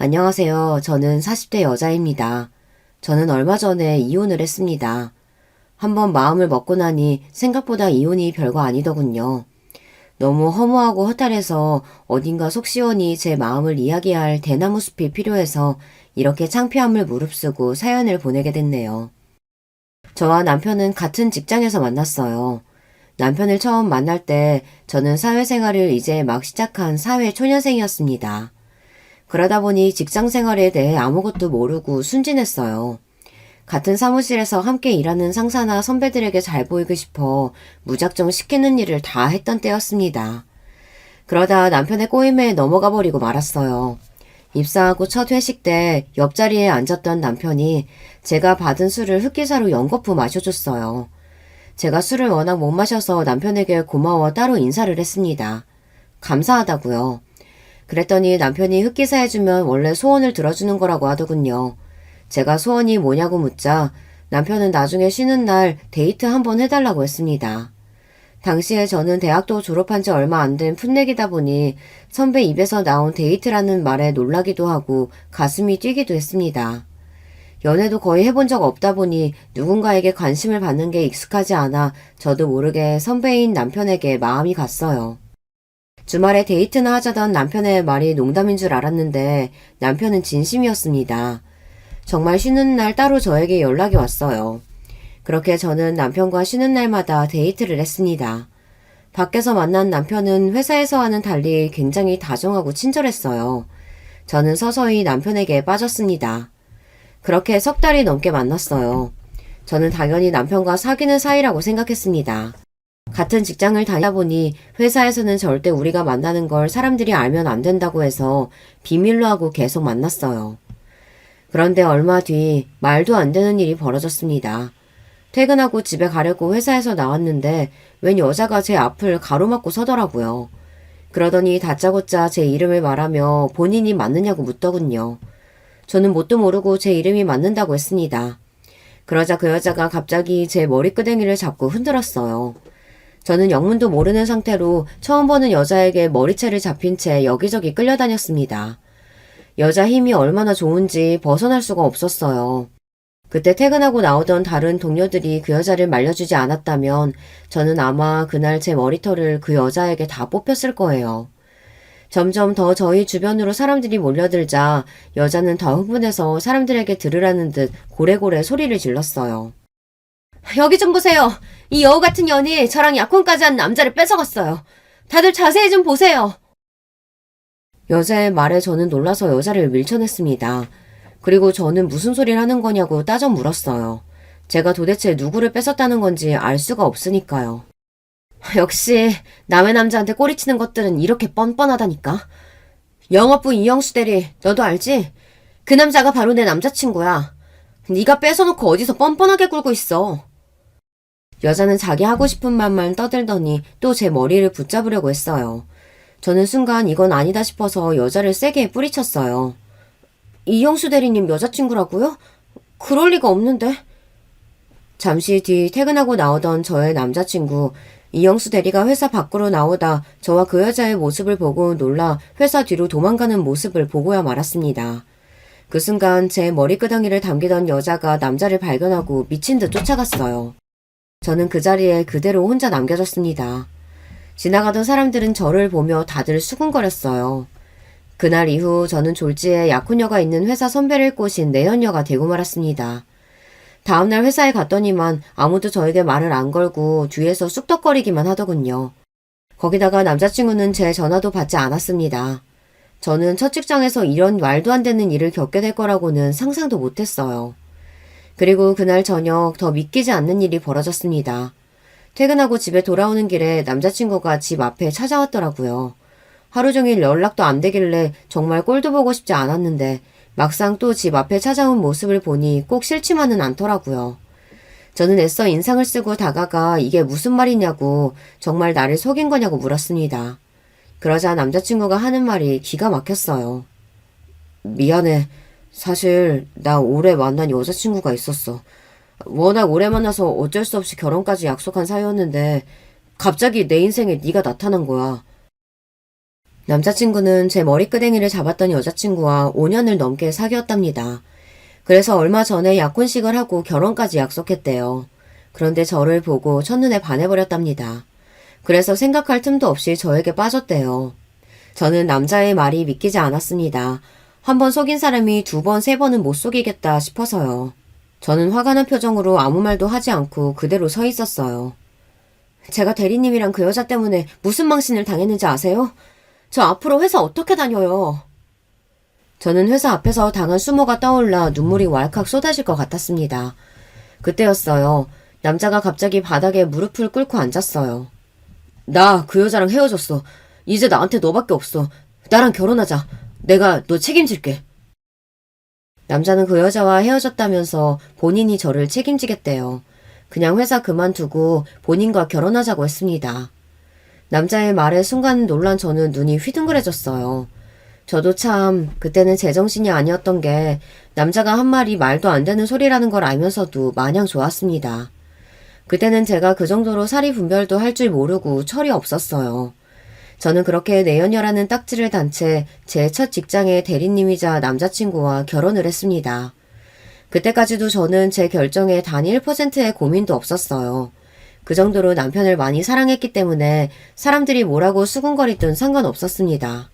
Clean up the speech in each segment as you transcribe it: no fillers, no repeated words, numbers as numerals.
안녕하세요. 저는 40대 여자입니다. 저는 얼마 전에 이혼을 했습니다. 한번 마음을 먹고 나니 생각보다 이혼이 별거 아니더군요. 너무 허무하고 허탈해서 어딘가 속 시원히 제 마음을 이야기할 대나무 숲이 필요해서 이렇게 창피함을 무릅쓰고 사연을 보내게 됐네요. 저와 남편은 같은 직장에서 만났어요. 남편을 처음 만날 때 저는 사회생활을 이제 막 시작한 사회 초년생이었습니다. 그러다 보니 직장 생활에 대해 아무것도 모르고 순진했어요. 같은 사무실에서 함께 일하는 상사나 선배들에게 잘 보이고 싶어 무작정 시키는 일을 다 했던 때였습니다. 그러다 남편의 꼬임에 넘어가 버리고 말았어요. 입사하고 첫 회식 때 옆자리에 앉았던 남편이 제가 받은 술을 흑기사로 연거푸 마셔줬어요. 제가 술을 워낙 못 마셔서 남편에게 고마워 따로 인사를 했습니다. 감사하다고요. 그랬더니 남편이 흑기사 해주면 원래 소원을 들어주는 거라고 하더군요. 제가 소원이 뭐냐고 묻자 남편은 나중에 쉬는 날 데이트 한번 해달라고 했습니다. 당시에 저는 대학도 졸업한 지 얼마 안 된 풋내기다 보니 선배 입에서 나온 데이트라는 말에 놀라기도 하고 가슴이 뛰기도 했습니다. 연애도 거의 해본 적 없다 보니 누군가에게 관심을 받는 게 익숙하지 않아 저도 모르게 선배인 남편에게 마음이 갔어요. 주말에 데이트나 하자던 남편의 말이 농담인 줄 알았는데 남편은 진심이었습니다. 정말 쉬는 날 따로 저에게 연락이 왔어요. 그렇게 저는 남편과 쉬는 날마다 데이트를 했습니다. 밖에서 만난 남편은 회사에서와는 달리 굉장히 다정하고 친절했어요. 저는 서서히 남편에게 빠졌습니다. 그렇게 석 달이 넘게 만났어요. 저는 당연히 남편과 사귀는 사이라고 생각했습니다. 같은 직장을 다니다 보니 회사에서는 절대 우리가 만나는 걸 사람들이 알면 안 된다고 해서 비밀로 하고 계속 만났어요. 그런데 얼마 뒤 말도 안 되는 일이 벌어졌습니다. 퇴근하고 집에 가려고 회사에서 나왔는데 웬 여자가 제 앞을 가로막고 서더라고요. 그러더니 다짜고짜 제 이름을 말하며 본인이 맞느냐고 묻더군요. 저는 뭣도 모르고 제 이름이 맞는다고 했습니다. 그러자 그 여자가 갑자기 제 머리끄댕이를 잡고 흔들었어요. 저는 영문도 모르는 상태로 처음 보는 여자에게 머리채를 잡힌 채 여기저기 끌려다녔습니다. 여자 힘이 얼마나 좋은지 벗어날 수가 없었어요. 그때 퇴근하고 나오던 다른 동료들이 그 여자를 말려주지 않았다면 저는 아마 그날 제 머리털을 그 여자에게 다 뽑혔을 거예요. 점점 더 저희 주변으로 사람들이 몰려들자 여자는 더 흥분해서 사람들에게 들으라는 듯 고래고래 소리를 질렀어요. 여기 좀 보세요. 이 여우 같은 년이 저랑 약혼까지 한 남자를 뺏어갔어요. 다들 자세히 좀 보세요. 여자의 말에 저는 놀라서 여자를 밀쳐냈습니다. 그리고 저는 무슨 소리를 하는 거냐고 따져 물었어요. 제가 도대체 누구를 뺏었다는 건지 알 수가 없으니까요. 역시 남의 남자한테 꼬리치는 것들은 이렇게 뻔뻔하다니까. 영업부 이영수 대리, 너도 알지? 그 남자가 바로 내 남자친구야. 네가 뺏어놓고 어디서 뻔뻔하게 굴고 있어. 여자는 자기 하고 싶은 말만 떠들더니 또 제 머리를 붙잡으려고 했어요. 저는 순간 이건 아니다 싶어서 여자를 세게 뿌리쳤어요. 이영수 대리님 여자친구라고요? 그럴 리가 없는데. 잠시 뒤 퇴근하고 나오던 저의 남자친구 이영수 대리가 회사 밖으로 나오다 저와 그 여자의 모습을 보고 놀라 회사 뒤로 도망가는 모습을 보고야 말았습니다. 그 순간 제 머리끄덩이를 당기던 여자가 남자를 발견하고 미친 듯 쫓아갔어요. 저는 그 자리에 그대로 혼자 남겨졌습니다. 지나가던 사람들은 저를 보며 다들 수군거렸어요. 그날 이후 저는 졸지에 약혼녀가 있는 회사 선배를 꼬신 내연녀가 되고 말았습니다. 다음날 회사에 갔더니만 아무도 저에게 말을 안 걸고 뒤에서 쑥덕거리기만 하더군요. 거기다가 남자친구는 제 전화도 받지 않았습니다. 저는 첫 직장에서 이런 말도 안 되는 일을 겪게 될 거라고는 상상도 못했어요. 그리고 그날 저녁 더 믿기지 않는 일이 벌어졌습니다. 퇴근하고 집에 돌아오는 길에 남자친구가 집 앞에 찾아왔더라고요. 하루 종일 연락도 안 되길래 정말 꼴도 보고 싶지 않았는데 막상 또 집 앞에 찾아온 모습을 보니 꼭 싫지만은 않더라고요. 저는 애써 인상을 쓰고 다가가 이게 무슨 말이냐고 정말 나를 속인 거냐고 물었습니다. 그러자 남자친구가 하는 말이 기가 막혔어요. 미안해. 사실 나 올해 만난 여자친구가 있었어. 워낙 오래 만나서 어쩔 수 없이 결혼까지 약속한 사이였는데 갑자기 내 인생에 네가 나타난 거야. 남자친구는 제 머리끄댕이를 잡았던 여자친구와 5년을 넘게 사귀었답니다. 그래서 얼마 전에 약혼식을 하고 결혼까지 약속했대요. 그런데 저를 보고 첫눈에 반해버렸답니다. 그래서 생각할 틈도 없이 저에게 빠졌대요. 저는 남자의 말이 믿기지 않았습니다. 한 번 속인 사람이 2번, 3번은 못 속이겠다 싶어서요. 저는 화가 난 표정으로 아무 말도 하지 않고 그대로 서 있었어요. 제가 대리님이랑 그 여자 때문에 무슨 망신을 당했는지 아세요? 저 앞으로 회사 어떻게 다녀요? 저는 회사 앞에서 당한 수모가 떠올라 눈물이 왈칵 쏟아질 것 같았습니다. 그때였어요. 남자가 갑자기 바닥에 무릎을 꿇고 앉았어요. 나 그 여자랑 헤어졌어. 이제 나한테 너밖에 없어. 나랑 결혼하자. 내가 너 책임질게. 남자는 그 여자와 헤어졌다면서 본인이 저를 책임지겠대요. 그냥 회사 그만두고 본인과 결혼하자고 했습니다. 남자의 말에 순간 놀란 저는 눈이 휘둥그레졌어요. 저도 참 그때는 제정신이 아니었던 게 남자가 한 말이 말도 안 되는 소리라는 걸 알면서도 마냥 좋았습니다. 그때는 제가 그 정도로 사리 분별도 할 줄 모르고 철이 없었어요. 저는 그렇게 내연녀라는 딱지를 단 채 제 첫 직장의 대리님이자 남자친구와 결혼을 했습니다. 그때까지도 저는 제 결정에 단 1%의 고민도 없었어요. 그 정도로 남편을 많이 사랑했기 때문에 사람들이 뭐라고 수군거리든 상관없었습니다.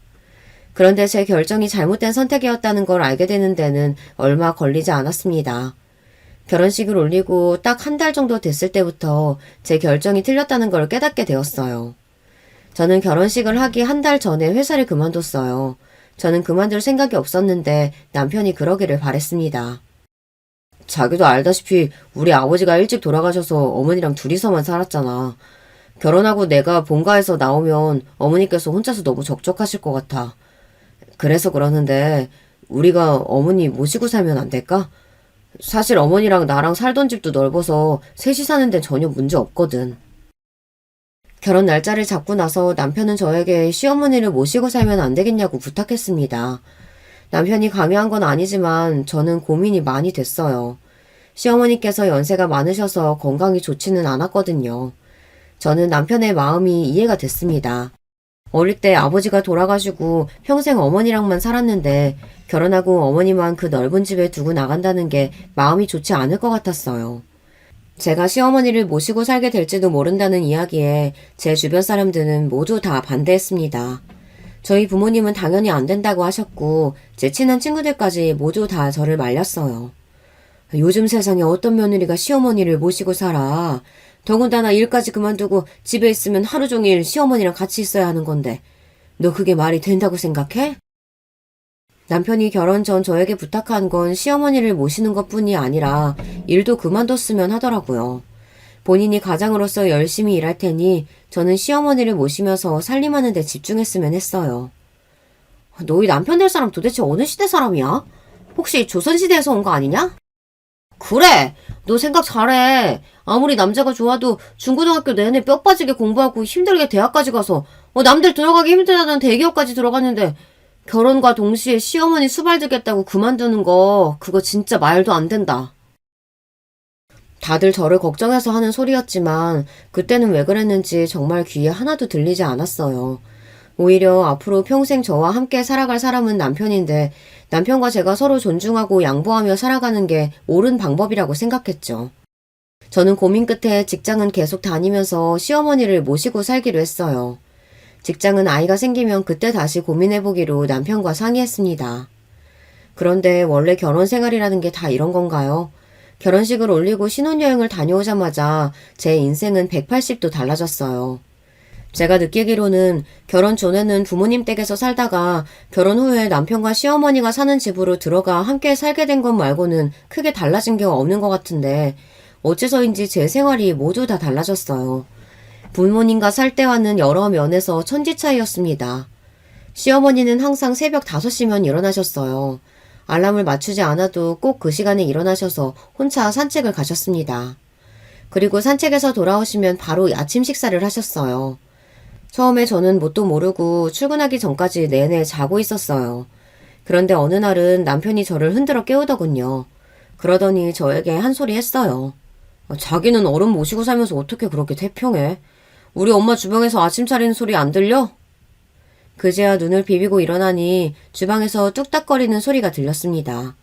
그런데 제 결정이 잘못된 선택이었다는 걸 알게 되는 데는 얼마 걸리지 않았습니다. 결혼식을 올리고 딱 1달 정도 됐을 때부터 제 결정이 틀렸다는 걸 깨닫게 되었어요. 저는 결혼식을 하기 1달 전에 회사를 그만뒀어요. 저는 그만둘 생각이 없었는데 남편이 그러기를 바랬습니다. 자기도 알다시피 우리 아버지가 일찍 돌아가셔서 어머니랑 둘이서만 살았잖아. 결혼하고 내가 본가에서 나오면 어머니께서 혼자서 너무 적적하실 것 같아. 그래서 그러는데 우리가 어머니 모시고 살면 안 될까? 사실 어머니랑 나랑 살던 집도 넓어서 셋이 사는 데 전혀 문제 없거든. 결혼 날짜를 잡고 나서 남편은 저에게 시어머니를 모시고 살면 안 되겠냐고 부탁했습니다. 남편이 강요한 건 아니지만 저는 고민이 많이 됐어요. 시어머니께서 연세가 많으셔서 건강이 좋지는 않았거든요. 저는 남편의 마음이 이해가 됐습니다. 어릴 때 아버지가 돌아가시고 평생 어머니랑만 살았는데 결혼하고 어머니만 그 넓은 집에 두고 나간다는 게 마음이 좋지 않을 것 같았어요. 제가 시어머니를 모시고 살게 될지도 모른다는 이야기에 제 주변 사람들은 모두 다 반대했습니다. 저희 부모님은 당연히 안 된다고 하셨고 제 친한 친구들까지 모두 다 저를 말렸어요. 요즘 세상에 어떤 며느리가 시어머니를 모시고 살아. 더군다나 일까지 그만두고 집에 있으면 하루 종일 시어머니랑 같이 있어야 하는 건데 너 그게 말이 된다고 생각해? 남편이 결혼 전 저에게 부탁한 건 시어머니를 모시는 것뿐이 아니라 일도 그만뒀으면 하더라고요. 본인이 가장으로서 열심히 일할 테니 저는 시어머니를 모시면서 살림하는 데 집중했으면 했어요. 너희 남편 될 사람 도대체 어느 시대 사람이야? 혹시 조선시대에서 온 거 아니냐? 그래! 너 생각 잘해. 아무리 남자가 좋아도 중고등학교 내내 뼈 빠지게 공부하고 힘들게 대학까지 가서 남들 들어가기 힘들다는 대기업까지 들어갔는데 결혼과 동시에 시어머니 수발 들겠다고 그만두는 거 그거 진짜 말도 안 된다. 다들 저를 걱정해서 하는 소리였지만 그때는 왜 그랬는지 정말 귀에 하나도 들리지 않았어요. 오히려 앞으로 평생 저와 함께 살아갈 사람은 남편인데 남편과 제가 서로 존중하고 양보하며 살아가는 게 옳은 방법이라고 생각했죠. 저는 고민 끝에 직장은 계속 다니면서 시어머니를 모시고 살기로 했어요. 직장은 아이가 생기면 그때 다시 고민해보기로 남편과 상의했습니다. 그런데 원래 결혼 생활이라는 게 다 이런 건가요? 결혼식을 올리고 신혼여행을 다녀오자마자 제 인생은 180도 달라졌어요. 제가 느끼기로는 결혼 전에는 부모님 댁에서 살다가 결혼 후에 남편과 시어머니가 사는 집으로 들어가 함께 살게 된 것 말고는 크게 달라진 게 없는 것 같은데 어째서인지 제 생활이 모두 다 달라졌어요. 부모님과 살 때와는 여러 면에서 천지 차이였습니다. 시어머니는 항상 새벽 5시면 일어나셨어요. 알람을 맞추지 않아도 꼭 그 시간에 일어나셔서 혼자 산책을 가셨습니다. 그리고 산책에서 돌아오시면 바로 아침 식사를 하셨어요. 처음에 저는 뭣도 모르고 출근하기 전까지 내내 자고 있었어요. 그런데 어느 날은 남편이 저를 흔들어 깨우더군요. 그러더니 저에게 한 소리 했어요. 자기는 어른 모시고 살면서 어떻게 그렇게 태평해? 우리 엄마 주방에서 아침 차리는 소리 안 들려? 그제야 눈을 비비고 일어나니 주방에서 뚝딱거리는 소리가 들렸습니다.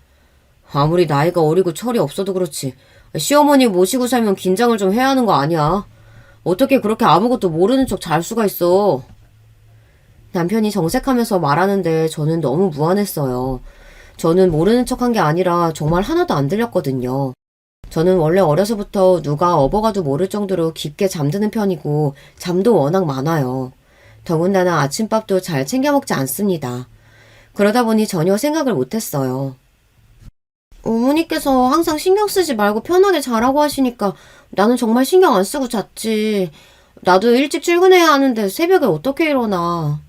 아무리 나이가 어리고 철이 없어도 그렇지. 시어머니 모시고 살면 긴장을 좀 해야 하는 거 아니야? 어떻게 그렇게 아무것도 모르는 척 잘 수가 있어? 남편이 정색하면서 말하는데 저는 너무 무안했어요. 저는 모르는 척한 게 아니라 정말 하나도 안 들렸거든요. 저는 원래 어려서부터 누가 업어가도 모를 정도로 깊게 잠드는 편이고 잠도 워낙 많아요. 더군다나 아침밥도 잘 챙겨 먹지 않습니다. 그러다 보니 전혀 생각을 못했어요. 어머니께서 항상 신경 쓰지 말고 편하게 자라고 하시니까 나는 정말 신경 안 쓰고 잤지. 나도 일찍 출근해야 하는데 새벽에 어떻게 일어나.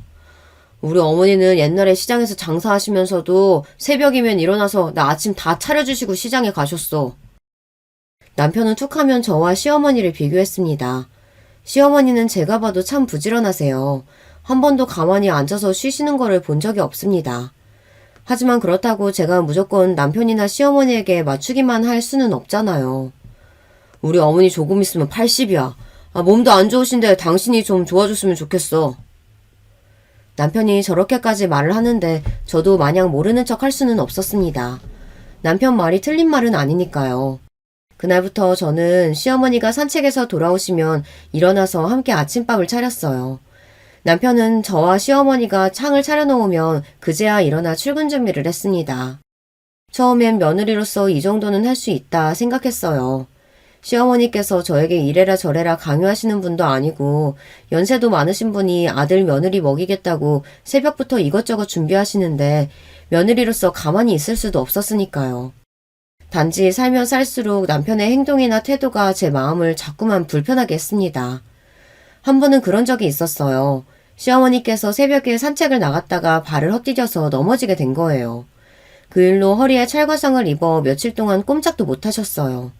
우리 어머니는 옛날에 시장에서 장사하시면서도 새벽이면 일어나서 나 아침 다 차려주시고 시장에 가셨어. 남편은 툭하면 저와 시어머니를 비교했습니다. 시어머니는 제가 봐도 참 부지런하세요. 한 번도 가만히 앉아서 쉬시는 거를 본 적이 없습니다. 하지만 그렇다고 제가 무조건 남편이나 시어머니에게 맞추기만 할 수는 없잖아요. 우리 어머니 조금 있으면 80이야. 몸도 안 좋으신데 당신이 좀 도와줬으면 좋겠어. 남편이 저렇게까지 말을 하는데 저도 마냥 모르는 척 할 수는 없었습니다. 남편 말이 틀린 말은 아니니까요. 그날부터 저는 시어머니가 산책에서 돌아오시면 일어나서 함께 아침밥을 차렸어요. 남편은 저와 시어머니가 창을 차려놓으면 그제야 일어나 출근 준비를 했습니다. 처음엔 며느리로서 이 정도는 할 수 있다 생각했어요. 시어머니께서 저에게 이래라 저래라 강요하시는 분도 아니고 연세도 많으신 분이 아들 며느리 먹이겠다고 새벽부터 이것저것 준비하시는데 며느리로서 가만히 있을 수도 없었으니까요. 단지 살면 살수록 남편의 행동이나 태도가 제 마음을 자꾸만 불편하게 했습니다. 한 번은 그런 적이 있었어요. 시어머니께서 새벽에 산책을 나갔다가 발을 헛디뎌서 넘어지게 된 거예요. 그 일로 허리에 찰과상을 입어 며칠 동안 꼼짝도 못 하셨어요.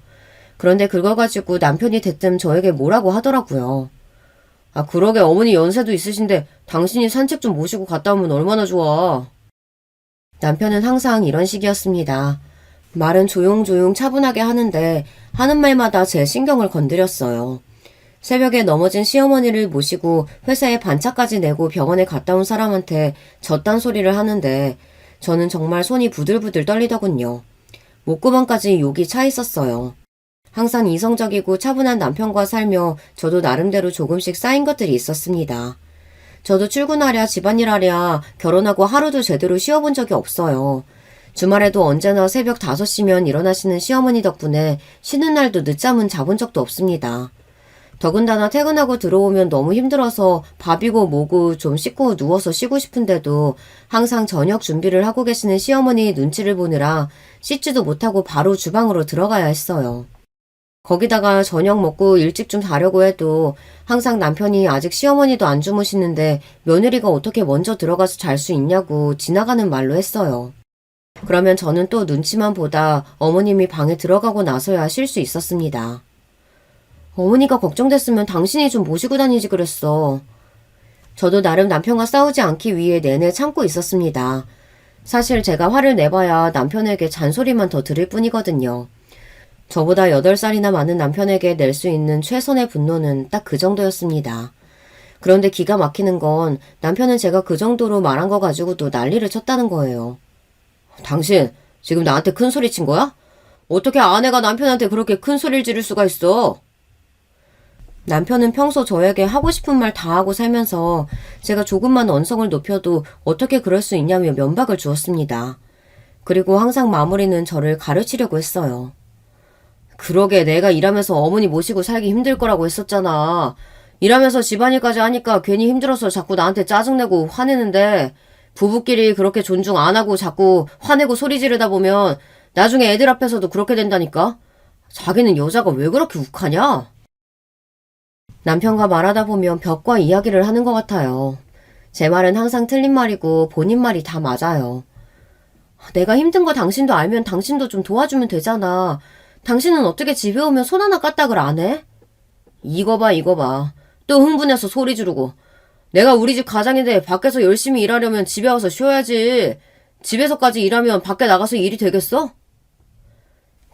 그런데 그걸 가지고 남편이 대뜸 저에게 뭐라고 하더라고요. 그러게 어머니 연세도 있으신데 당신이 산책 좀 모시고 갔다 오면 얼마나 좋아. 남편은 항상 이런 식이었습니다. 말은 조용조용 차분하게 하는데 하는 말마다 제 신경을 건드렸어요. 새벽에 넘어진 시어머니를 모시고 회사에 반차까지 내고 병원에 갔다 온 사람한테 저딴 소리를 하는데 저는 정말 손이 부들부들 떨리더군요. 목구멍까지 욕이 차 있었어요. 항상 이성적이고 차분한 남편과 살며 저도 나름대로 조금씩 쌓인 것들이 있었습니다. 저도 출근하랴 집안일 하랴 결혼하고 하루도 제대로 쉬어본 적이 없어요. 주말에도 언제나 새벽 5시면 일어나시는 시어머니 덕분에 쉬는 날도 늦잠은 자본 적도 없습니다. 더군다나 퇴근하고 들어오면 너무 힘들어서 밥이고 뭐고 좀 씻고 누워서 쉬고 싶은데도 항상 저녁 준비를 하고 계시는 시어머니 눈치를 보느라 씻지도 못하고 바로 주방으로 들어가야 했어요. 거기다가 저녁 먹고 일찍 좀 자려고 해도 항상 남편이 아직 시어머니도 안 주무시는데 며느리가 어떻게 먼저 들어가서 잘 수 있냐고 지나가는 말로 했어요. 그러면 저는 또 눈치만 보다 어머님이 방에 들어가고 나서야 쉴 수 있었습니다. 어머니가 걱정됐으면 당신이 좀 모시고 다니지 그랬어. 저도 나름 남편과 싸우지 않기 위해 내내 참고 있었습니다. 사실 제가 화를 내봐야 남편에게 잔소리만 더 들을 뿐이거든요. 저보다 8살이나 많은 남편에게 낼 수 있는 최선의 분노는 딱 그 정도였습니다. 그런데 기가 막히는 건 남편은 제가 그 정도로 말한 거 가지고도 난리를 쳤다는 거예요. 당신 지금 나한테 큰 소리 친 거야? 어떻게 아내가 남편한테 그렇게 큰 소리를 지를 수가 있어? 남편은 평소 저에게 하고 싶은 말 다 하고 살면서 제가 조금만 언성을 높여도 어떻게 그럴 수 있냐며 면박을 주었습니다. 그리고 항상 마무리는 저를 가르치려고 했어요. 그러게 내가 일하면서 어머니 모시고 살기 힘들 거라고 했었잖아. 일하면서 집안일까지 하니까 괜히 힘들어서 자꾸 나한테 짜증내고 화내는데 부부끼리 그렇게 존중 안 하고 자꾸 화내고 소리 지르다 보면 나중에 애들 앞에서도 그렇게 된다니까? 자기는 여자가 왜 그렇게 욱하냐? 남편과 말하다 보면 벽과 이야기를 하는 것 같아요. 제 말은 항상 틀린 말이고 본인 말이 다 맞아요. 내가 힘든 거 당신도 알면 당신도 좀 도와주면 되잖아. 당신은 어떻게 집에 오면 손 하나 까딱을 안 해? 이거 봐 이거 봐. 또 흥분해서 소리 지르고. 내가 우리 집 가장인데 밖에서 열심히 일하려면 집에 와서 쉬어야지. 집에서까지 일하면 밖에 나가서 일이 되겠어?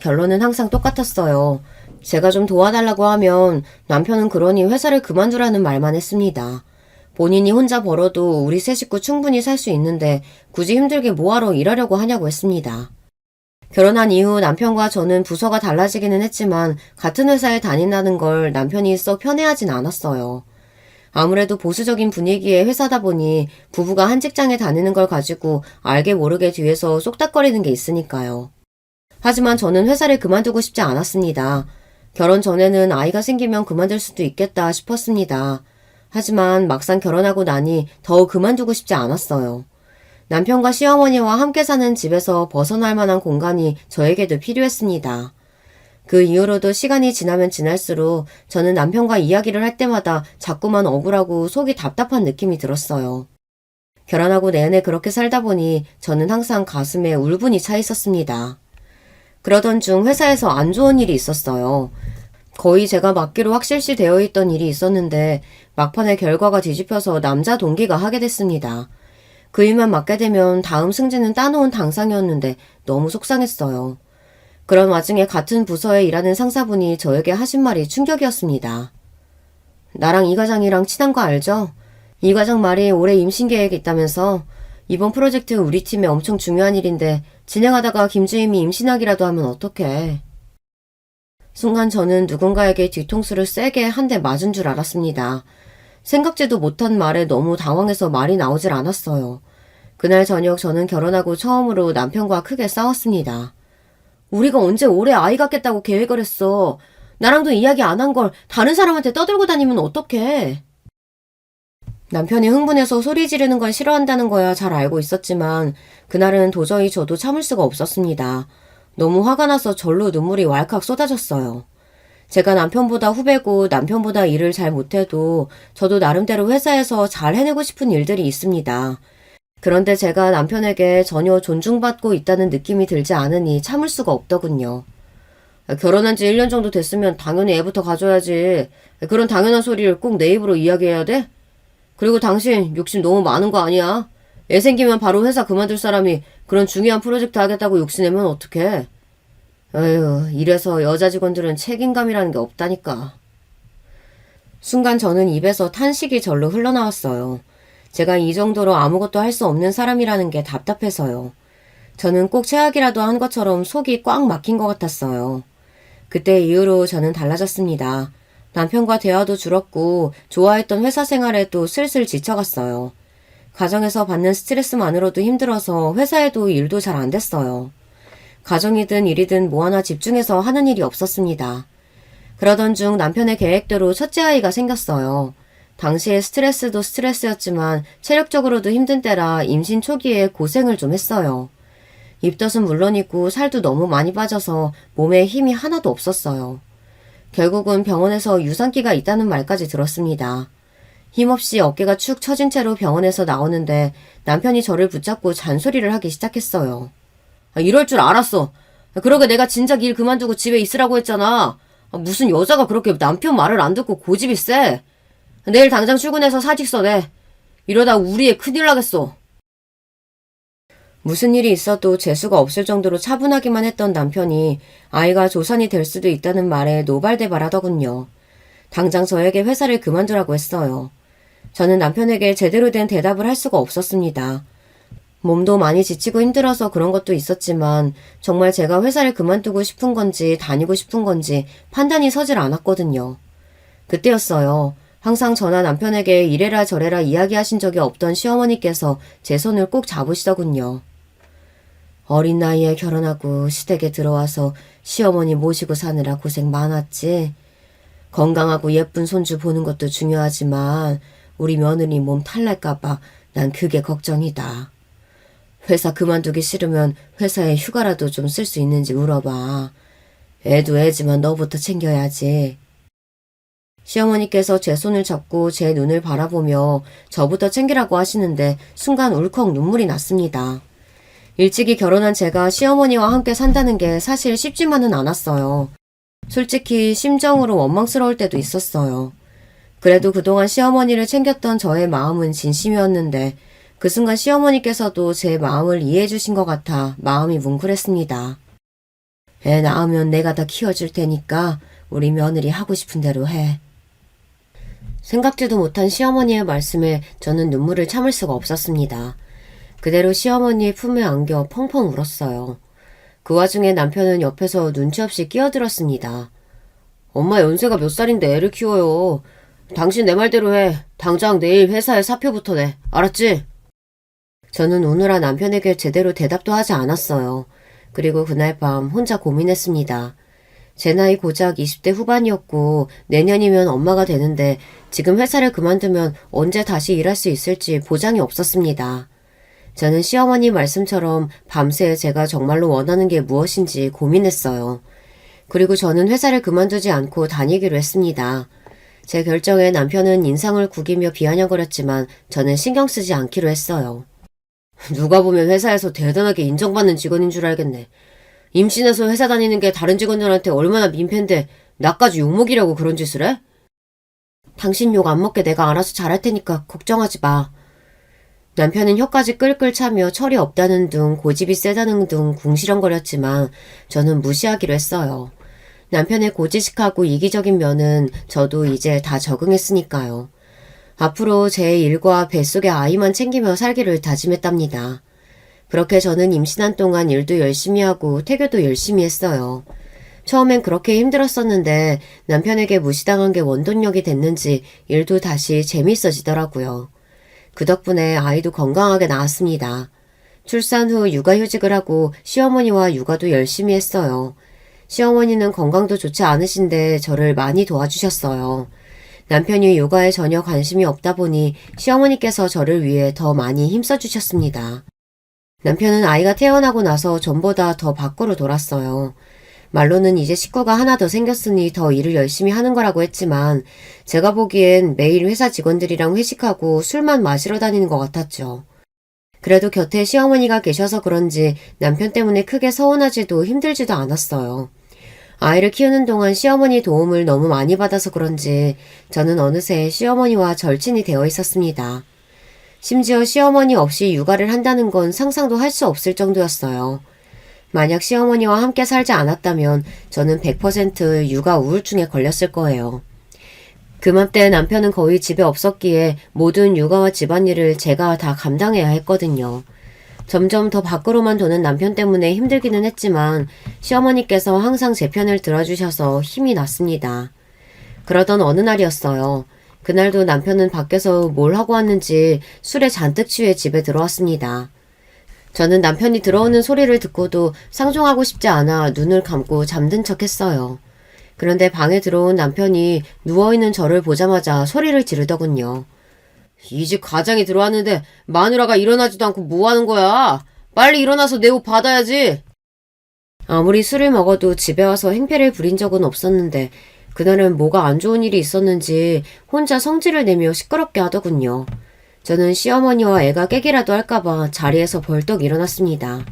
결론은 항상 똑같았어요. 제가 좀 도와달라고 하면 남편은 그러니 회사를 그만두라는 말만 했습니다. 본인이 혼자 벌어도 우리 세 식구 충분히 살 수 있는데 굳이 힘들게 뭐하러 일하려고 하냐고 했습니다. 결혼한 이후 남편과 저는 부서가 달라지기는 했지만 같은 회사에 다닌다는 걸 남편이 썩 편해하진 않았어요. 아무래도 보수적인 분위기의 회사다 보니 부부가 한 직장에 다니는 걸 가지고 알게 모르게 뒤에서 쏙닥거리는 게 있으니까요. 하지만 저는 회사를 그만두고 싶지 않았습니다. 결혼 전에는 아이가 생기면 그만둘 수도 있겠다 싶었습니다. 하지만 막상 결혼하고 나니 더 그만두고 싶지 않았어요. 남편과 시어머니와 함께 사는 집에서 벗어날 만한 공간이 저에게도 필요했습니다. 그 이후로도 시간이 지나면 지날수록 저는 남편과 이야기를 할 때마다 자꾸만 억울하고 속이 답답한 느낌이 들었어요. 결혼하고 내내 그렇게 살다 보니 저는 항상 가슴에 울분이 차 있었습니다. 그러던 중 회사에서 안 좋은 일이 있었어요. 거의 제가 맡기로 확실시 되어 있던 일이 있었는데 막판에 결과가 뒤집혀서 남자 동기가 하게 됐습니다. 그 일만 맡게 되면 다음 승진은 따놓은 당상이었는데 너무 속상했어요. 그런 와중에 같은 부서에 일하는 상사분이 저에게 하신 말이 충격이었습니다. 나랑 이 과장이랑 친한 거 알죠? 이 과장 말이 올해 임신 계획이 있다면서 이번 프로젝트 우리 팀에 엄청 중요한 일인데 진행하다가 김주임이 임신하기라도 하면 어떡해. 순간 저는 누군가에게 뒤통수를 세게 한 대 맞은 줄 알았습니다. 생각지도 못한 말에 너무 당황해서 말이 나오질 않았어요. 그날 저녁 저는 결혼하고 처음으로 남편과 크게 싸웠습니다. 우리가 언제 올해 아이 갖겠다고 계획을 했어. 나랑도 이야기 안 한 걸 다른 사람한테 떠들고 다니면 어떡해. 남편이 흥분해서 소리 지르는 걸 싫어한다는 거야 잘 알고 있었지만 그날은 도저히 저도 참을 수가 없었습니다. 너무 화가 나서 절로 눈물이 왈칵 쏟아졌어요. 제가 남편보다 후배고 남편보다 일을 잘 못해도 저도 나름대로 회사에서 잘 해내고 싶은 일들이 있습니다. 그런데 제가 남편에게 전혀 존중받고 있다는 느낌이 들지 않으니 참을 수가 없더군요. 결혼한 지 1년 정도 됐으면 당연히 애부터 가져야지. 그런 당연한 소리를 꼭 내 입으로 이야기해야 돼? 그리고 당신 욕심 너무 많은 거 아니야? 애 생기면 바로 회사 그만둘 사람이 그런 중요한 프로젝트 하겠다고 욕심내면 어떡해? 에휴, 이래서 여자 직원들은 책임감이라는 게 없다니까. 순간 저는 입에서 탄식이 절로 흘러나왔어요. 제가 이 정도로 아무것도 할 수 없는 사람이라는 게 답답해서요. 저는 꼭 최악이라도 한 것처럼 속이 꽉 막힌 것 같았어요. 그때 이후로 저는 달라졌습니다. 남편과 대화도 줄었고 좋아했던 회사 생활에도 슬슬 지쳐갔어요. 가정에서 받는 스트레스만으로도 힘들어서 회사에도 일도 잘 안 됐어요. 가정이든 일이든 뭐 하나 집중해서 하는 일이 없었습니다. 그러던 중 남편의 계획대로 첫째 아이가 생겼어요. 당시에 스트레스도 스트레스였지만 체력적으로도 힘든 때라 임신 초기에 고생을 좀 했어요. 입덧은 물론이고 살도 너무 많이 빠져서 몸에 힘이 하나도 없었어요. 결국은 병원에서 유산기가 있다는 말까지 들었습니다. 힘없이 어깨가 축 처진 채로 병원에서 나오는데 남편이 저를 붙잡고 잔소리를 하기 시작했어요. 이럴 줄 알았어. 그러게 내가 진작 일 그만두고 집에 있으라고 했잖아. 무슨 여자가 그렇게 남편 말을 안 듣고 고집이 세. 내일 당장 출근해서 사직 써내. 이러다 우리 애 큰일 나겠어. 무슨 일이 있어도 재수가 없을 정도로 차분하기만 했던 남편이 아이가 조산이 될 수도 있다는 말에 노발대발하더군요. 당장 저에게 회사를 그만두라고 했어요. 저는 남편에게 제대로 된 대답을 할 수가 없었습니다. 몸도 많이 지치고 힘들어서 그런 것도 있었지만 정말 제가 회사를 그만두고 싶은 건지 다니고 싶은 건지 판단이 서질 않았거든요. 그때였어요. 항상 저나 남편에게 이래라 저래라 이야기하신 적이 없던 시어머니께서 제 손을 꼭 잡으시더군요. 어린 나이에 결혼하고 시댁에 들어와서 시어머니 모시고 사느라 고생 많았지. 건강하고 예쁜 손주 보는 것도 중요하지만 우리 며느리 몸 탈날까봐 난 그게 걱정이다. 회사 그만두기 싫으면 회사에 휴가라도 좀 쓸 수 있는지 물어봐. 애도 애지만 너부터 챙겨야지. 시어머니께서 제 손을 잡고 제 눈을 바라보며 저부터 챙기라고 하시는데 순간 울컥 눈물이 났습니다. 일찍이 결혼한 제가 시어머니와 함께 산다는 게 사실 쉽지만은 않았어요. 솔직히 심정으로 원망스러울 때도 있었어요. 그래도 그동안 시어머니를 챙겼던 저의 마음은 진심이었는데 그 순간 시어머니께서도 제 마음을 이해해 주신 것 같아 마음이 뭉클했습니다. 애 낳으면 내가 다 키워줄 테니까 우리 며느리 하고 싶은 대로 해. 생각지도 못한 시어머니의 말씀에 저는 눈물을 참을 수가 없었습니다. 그대로 시어머니의 품에 안겨 펑펑 울었어요. 그 와중에 남편은 옆에서 눈치 없이 끼어들었습니다. 엄마 연세가 몇 살인데 애를 키워요. 당신 내 말대로 해. 당장 내일 회사에 사표부터 내. 알았지? 저는 우느라 남편에게 제대로 대답도 하지 않았어요. 그리고 그날 밤 혼자 고민했습니다. 제 나이 고작 20대 후반이었고 내년이면 엄마가 되는데 지금 회사를 그만두면 언제 다시 일할 수 있을지 보장이 없었습니다. 저는 시어머니 말씀처럼 밤새 제가 정말로 원하는 게 무엇인지 고민했어요. 그리고 저는 회사를 그만두지 않고 다니기로 했습니다. 제 결정에 남편은 인상을 구기며 비아냥거렸지만 저는 신경 쓰지 않기로 했어요. 누가 보면 회사에서 대단하게 인정받는 직원인 줄 알겠네. 임신해서 회사 다니는 게 다른 직원들한테 얼마나 민폐인데 나까지 욕먹이려고 그런 짓을 해? 당신 욕 안 먹게 내가 알아서 잘할 테니까 걱정하지 마. 남편은 혀까지 끌끌 차며 철이 없다는 둥 고집이 세다는 둥 궁시렁거렸지만 저는 무시하기로 했어요. 남편의 고지식하고 이기적인 면은 저도 이제 다 적응했으니까요. 앞으로 제 일과 뱃속의 아이만 챙기며 살기를 다짐했답니다. 그렇게 저는 임신한 동안 일도 열심히 하고 태교도 열심히 했어요. 처음엔 그렇게 힘들었었는데 남편에게 무시당한 게 원동력이 됐는지 일도 다시 재미있어지더라고요. 그 덕분에 아이도 건강하게 나왔습니다. 출산 후 육아휴직을 하고 시어머니와 육아도 열심히 했어요. 시어머니는 건강도 좋지 않으신데 저를 많이 도와주셨어요. 남편이 육아에 전혀 관심이 없다 보니 시어머니께서 저를 위해 더 많이 힘써주셨습니다. 남편은 아이가 태어나고 나서 전보다 더 밖으로 돌았어요. 말로는 이제 식구가 하나 더 생겼으니 더 일을 열심히 하는 거라고 했지만 제가 보기엔 매일 회사 직원들이랑 회식하고 술만 마시러 다니는 것 같았죠. 그래도 곁에 시어머니가 계셔서 그런지 남편 때문에 크게 서운하지도 힘들지도 않았어요. 아이를 키우는 동안 시어머니 도움을 너무 많이 받아서 그런지 저는 어느새 시어머니와 절친이 되어 있었습니다. 심지어 시어머니 없이 육아를 한다는 건 상상도 할 수 없을 정도였어요. 만약 시어머니와 함께 살지 않았다면 저는 100% 육아 우울증에 걸렸을 거예요. 그맘때 남편은 거의 집에 없었기에 모든 육아와 집안일을 제가 다 감당해야 했거든요. 점점 더 밖으로만 도는 남편 때문에 힘들기는 했지만 시어머니께서 항상 제 편을 들어주셔서 힘이 났습니다. 그러던 어느 날이었어요. 그날도 남편은 밖에서 뭘 하고 왔는지 술에 잔뜩 취해 집에 들어왔습니다. 저는 남편이 들어오는 소리를 듣고도 상종하고 싶지 않아 눈을 감고 잠든 척 했어요. 그런데 방에 들어온 남편이 누워있는 저를 보자마자 소리를 지르더군요. 이 집 가장이 들어왔는데 마누라가 일어나지도 않고 뭐 하는 거야? 빨리 일어나서 내 옷 받아야지. 아무리 술을 먹어도 집에 와서 행패를 부린 적은 없었는데 그날은 뭐가 안 좋은 일이 있었는지 혼자 성질을 내며 시끄럽게 하더군요. 저는 시어머니와 애가 깨기라도 할까봐 자리에서 벌떡 일어났습니다.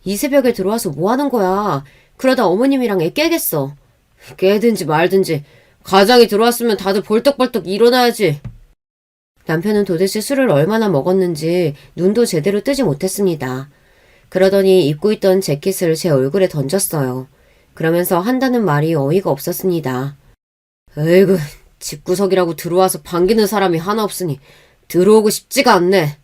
이 새벽에 들어와서 뭐 하는 거야? 그러다 어머님이랑 애 깨겠어. 깨든지 말든지 가장이 들어왔으면 다들 벌떡벌떡 일어나야지. 남편은 도대체 술을 얼마나 먹었는지 눈도 제대로 뜨지 못했습니다. 그러더니 입고 있던 재킷을 제 얼굴에 던졌어요. 그러면서 한다는 말이 어이가 없었습니다. 에이구, 집구석이라고 들어와서 반기는 사람이 하나 없으니 들어오고 싶지가 않네.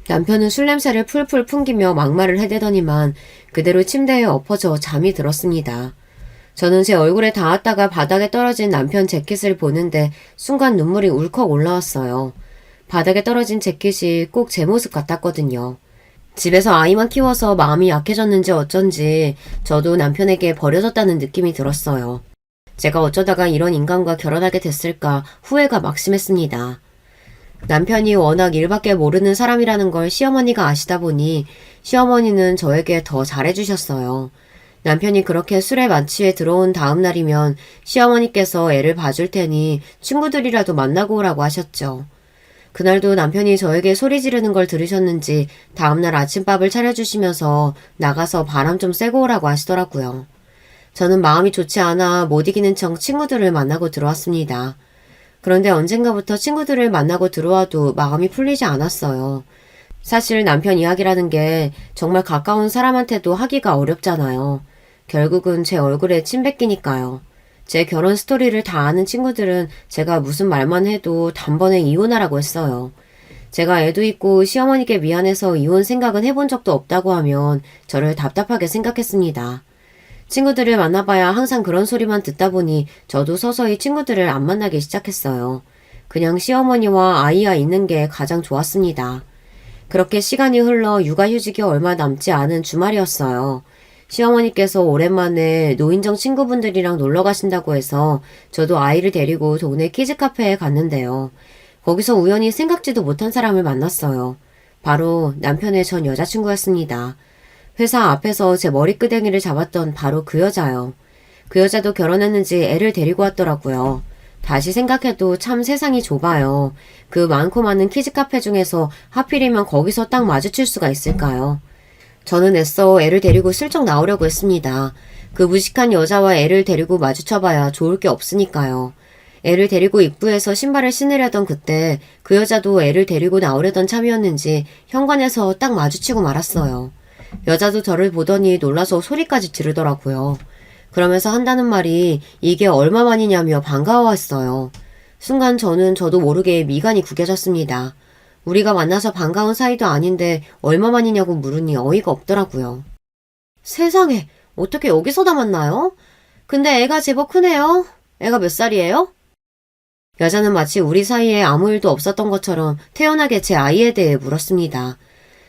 남편은 술 냄새를 풀풀 풍기며 막말을 해대더니만 그대로 침대에 엎어져 잠이 들었습니다. 저는 제 얼굴에 닿았다가 바닥에 떨어진 남편 재킷을 보는데 순간 눈물이 울컥 올라왔어요. 바닥에 떨어진 재킷이 꼭 제 모습 같았거든요. 집에서 아이만 키워서 마음이 약해졌는지 어쩐지 저도 남편에게 버려졌다는 느낌이 들었어요. 제가 어쩌다가 이런 인간과 결혼하게 됐을까 후회가 막심했습니다. 남편이 워낙 일밖에 모르는 사람이라는 걸 시어머니가 아시다 보니 시어머니는 저에게 더 잘해주셨어요. 남편이 그렇게 술에 만취해 들어온 다음 날이면 시어머니께서 애를 봐줄 테니 친구들이라도 만나고 오라고 하셨죠. 그날도 남편이 저에게 소리 지르는 걸 들으셨는지 다음날 아침밥을 차려주시면서 나가서 바람 좀 쐬고 오라고 하시더라고요. 저는 마음이 좋지 않아 못 이기는 척 친구들을 만나고 들어왔습니다. 그런데 언젠가부터 친구들을 만나고 들어와도 마음이 풀리지 않았어요. 사실 남편 이야기라는 게 정말 가까운 사람한테도 하기가 어렵잖아요. 결국은 제 얼굴에 침 뱉기니까요. 제 결혼 스토리를 다 아는 친구들은 제가 무슨 말만 해도 단번에 이혼하라고 했어요. 제가 애도 있고 시어머니께 미안해서 이혼 생각은 해본 적도 없다고 하면 저를 답답하게 생각했습니다. 친구들을 만나봐야 항상 그런 소리만 듣다 보니 저도 서서히 친구들을 안 만나기 시작했어요. 그냥 시어머니와 아이와 있는 게 가장 좋았습니다. 그렇게 시간이 흘러 육아휴직이 얼마 남지 않은 주말이었어요. 시어머니께서 오랜만에 노인정 친구분들이랑 놀러 가신다고 해서 저도 아이를 데리고 동네 키즈카페에 갔는데요. 거기서 우연히 생각지도 못한 사람을 만났어요. 바로 남편의 전 여자친구였습니다. 회사 앞에서 제 머리끄댕이를 잡았던 바로 그 여자요. 그 여자도 결혼했는지 애를 데리고 왔더라고요. 다시 생각해도 참 세상이 좁아요. 그 많고 많은 키즈카페 중에서 하필이면 거기서 딱 마주칠 수가 있을까요? 저는 애써 애를 데리고 슬쩍 나오려고 했습니다. 그 무식한 여자와 애를 데리고 마주쳐봐야 좋을 게 없으니까요. 애를 데리고 입구에서 신발을 신으려던 그때 그 여자도 애를 데리고 나오려던 참이었는지 현관에서 딱 마주치고 말았어요. 여자도 저를 보더니 놀라서 소리까지 지르더라고요. 그러면서 한다는 말이 이게 얼마만이냐며 반가워했어요. 순간 저도 모르게 미간이 구겨졌습니다. 우리가 만나서 반가운 사이도 아닌데 얼마만이냐고 물으니 어이가 없더라고요. 세상에, 어떻게 여기서 다 만나요? 근데 애가 제법 크네요. 애가 몇 살이에요? 여자는 마치 우리 사이에 아무 일도 없었던 것처럼 태연하게 제 아이에 대해 물었습니다.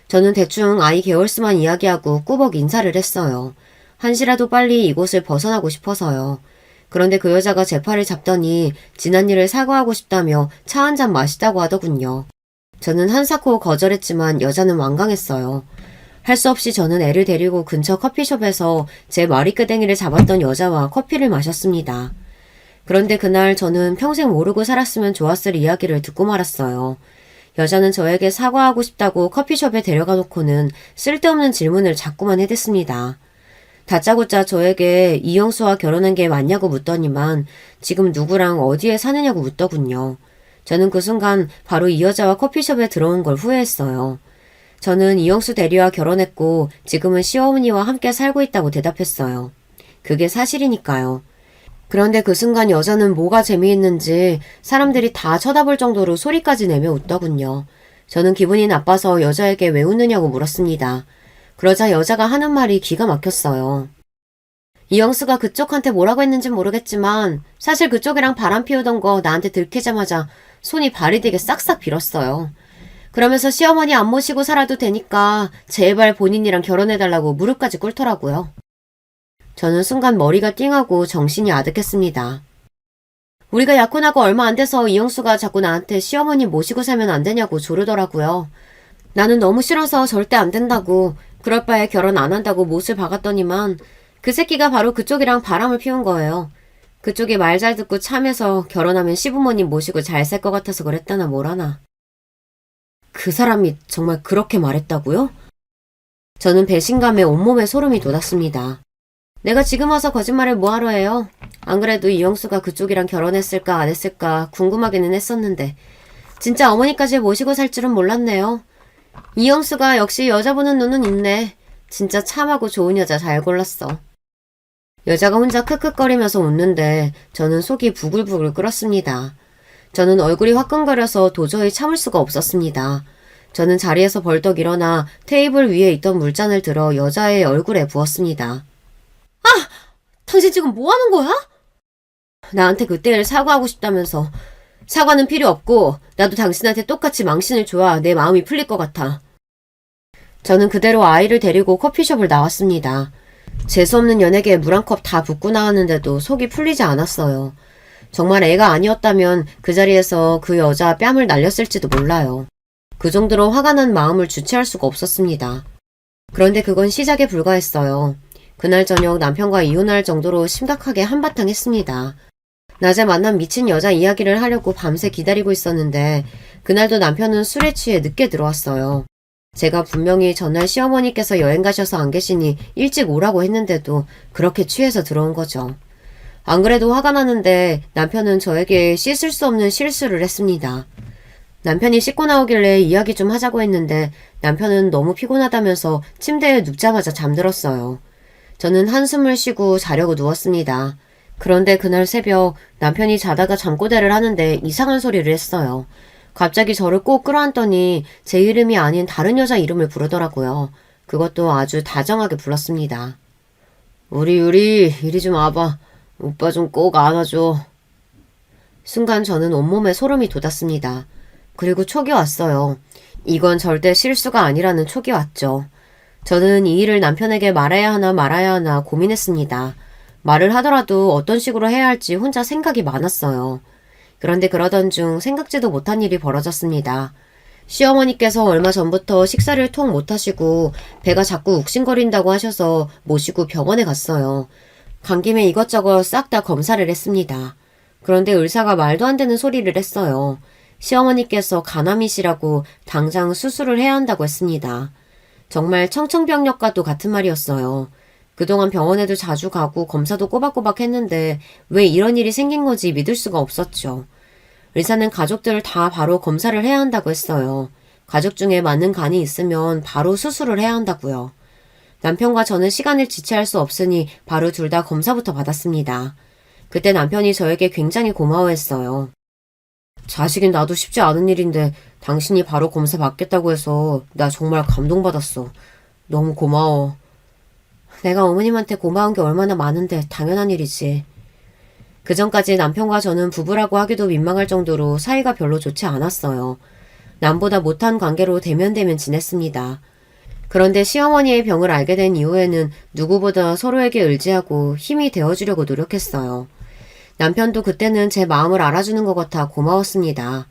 저는 대충 아이 개월수만 이야기하고 꾸벅 인사를 했어요. 한시라도 빨리 이곳을 벗어나고 싶어서요. 그런데 그 여자가 제 팔을 잡더니 지난 일을 사과하고 싶다며 차 한 잔 마시자고 하더군요. 저는 한사코 거절했지만 여자는 완강했어요. 할 수 없이 저는 애를 데리고 근처 커피숍에서 제 머리끄댕이를 잡았던 여자와 커피를 마셨습니다. 그런데 그날 저는 평생 모르고 살았으면 좋았을 이야기를 듣고 말았어요. 여자는 저에게 사과하고 싶다고 커피숍에 데려가 놓고는 쓸데없는 질문을 자꾸만 해댔습니다. 다짜고짜 저에게 이영수와 결혼한 게 맞냐고 묻더니만 지금 누구랑 어디에 사느냐고 묻더군요. 저는 그 순간 바로 이 여자와 커피숍에 들어온 걸 후회했어요. 저는 이영수 대리와 결혼했고 지금은 시어머니와 함께 살고 있다고 대답했어요. 그게 사실이니까요. 그런데 그 순간 여자는 뭐가 재미있는지 사람들이 다 쳐다볼 정도로 소리까지 내며 웃더군요. 저는 기분이 나빠서 여자에게 왜 웃느냐고 물었습니다. 그러자 여자가 하는 말이 기가 막혔어요. 이영수가 그쪽한테 뭐라고 했는진 모르겠지만 사실 그쪽이랑 바람 피우던 거 나한테 들키자마자 손이 발이 되게 싹싹 빌었어요. 그러면서 시어머니 안 모시고 살아도 되니까 제발 본인이랑 결혼해달라고 무릎까지 꿇더라고요. 저는 순간 머리가 띵하고 정신이 아득했습니다. 우리가 약혼하고 얼마 안 돼서 이영수가 자꾸 나한테 시어머니 모시고 살면 안 되냐고 조르더라고요. 나는 너무 싫어서 절대 안 된다고, 그럴 바에 결혼 안 한다고 못을 박았더니만 그 새끼가 바로 그쪽이랑 바람을 피운 거예요. 그쪽이 말 잘 듣고 참여서 결혼하면 시부모님 모시고 잘 살 것 같아서 그랬다나 뭐라나. 그 사람이 정말 그렇게 말했다고요? 저는 배신감에 온몸에 소름이 돋았습니다. 내가 지금 와서 거짓말을 뭐하러 해요? 안 그래도 이영수가 그쪽이랑 결혼했을까 안 했을까 궁금하기는 했었는데 진짜 어머니까지 모시고 살 줄은 몰랐네요. 이영수가 역시 여자 보는 눈은 있네. 진짜 참하고 좋은 여자 잘 골랐어. 여자가 혼자 크크거리면서 웃는데 저는 속이 부글부글 끓었습니다. 저는 얼굴이 화끈거려서 도저히 참을 수가 없었습니다. 저는 자리에서 벌떡 일어나 테이블 위에 있던 물잔을 들어 여자의 얼굴에 부었습니다. 아! 당신 지금 뭐 하는 거야? 나한테 그때를 사과하고 싶다면서. 사과는 필요 없고 나도 당신한테 똑같이 망신을 줘야 내 마음이 풀릴 것 같아. 저는 그대로 아이를 데리고 커피숍을 나왔습니다. 재수없는 연예계에 물 한 컵 다 붓고 나왔는데도 속이 풀리지 않았어요. 정말 애가 아니었다면 그 자리에서 그 여자 뺨을 날렸을지도 몰라요. 그 정도로 화가 난 마음을 주체할 수가 없었습니다. 그런데 그건 시작에 불과했어요. 그날 저녁 남편과 이혼할 정도로 심각하게 한바탕 했습니다. 낮에 만난 미친 여자 이야기를 하려고 밤새 기다리고 있었는데 그날도 남편은 술에 취해 늦게 들어왔어요. 제가 분명히 전날 시어머니께서 여행 가셔서 안 계시니 일찍 오라고 했는데도 그렇게 취해서 들어온 거죠. 안 그래도 화가 나는데 남편은 저에게 씻을 수 없는 실수를 했습니다. 남편이 씻고 나오길래 이야기 좀 하자고 했는데 남편은 너무 피곤하다면서 침대에 눕자마자 잠들었어요. 저는 한숨을 쉬고 자려고 누웠습니다. 그런데 그날 새벽 남편이 자다가 잠꼬대를 하는데 이상한 소리를 했어요. 갑자기 저를 꼭 끌어안더니 제 이름이 아닌 다른 여자 이름을 부르더라고요. 그것도 아주 다정하게 불렀습니다. 우리 이리 좀 와봐. 오빠 좀 꼭 안아줘. 순간 저는 온몸에 소름이 돋았습니다. 그리고 촉이 왔어요. 이건 절대 실수가 아니라는 촉이 왔죠. 저는 이 일을 남편에게 말해야 하나 말아야 하나 고민했습니다. 말을 하더라도 어떤 식으로 해야 할지 혼자 생각이 많았어요. 그런데 그러던 중 생각지도 못한 일이 벌어졌습니다. 시어머니께서 얼마 전부터 식사를 통 못하시고 배가 자꾸 욱신거린다고 하셔서 모시고 병원에 갔어요. 간 김에 이것저것 싹 다 검사를 했습니다. 그런데 의사가 말도 안 되는 소리를 했어요. 시어머니께서 간암이시라고 당장 수술을 해야 한다고 했습니다. 정말 청천벽력과도 같은 말이었어요. 그동안 병원에도 자주 가고 검사도 꼬박꼬박 했는데 왜 이런 일이 생긴 건지 믿을 수가 없었죠. 의사는 가족들을 다 바로 검사를 해야 한다고 했어요. 가족 중에 맞는 간이 있으면 바로 수술을 해야 한다고요. 남편과 저는 시간을 지체할 수 없으니 바로 둘 다 검사부터 받았습니다. 그때 남편이 저에게 굉장히 고마워했어요. 자식인 나도 쉽지 않은 일인데 당신이 바로 검사 받겠다고 해서 나 정말 감동받았어. 너무 고마워. 내가 어머님한테 고마운 게 얼마나 많은데 당연한 일이지. 그전까지 남편과 저는 부부라고 하기도 민망할 정도로 사이가 별로 좋지 않았어요. 남보다 못한 관계로 대면대면 지냈습니다. 그런데 시어머니의 병을 알게 된 이후에는 누구보다 서로에게 의지하고 힘이 되어주려고 노력했어요. 남편도 그때는 제 마음을 알아주는 것 같아 고마웠습니다.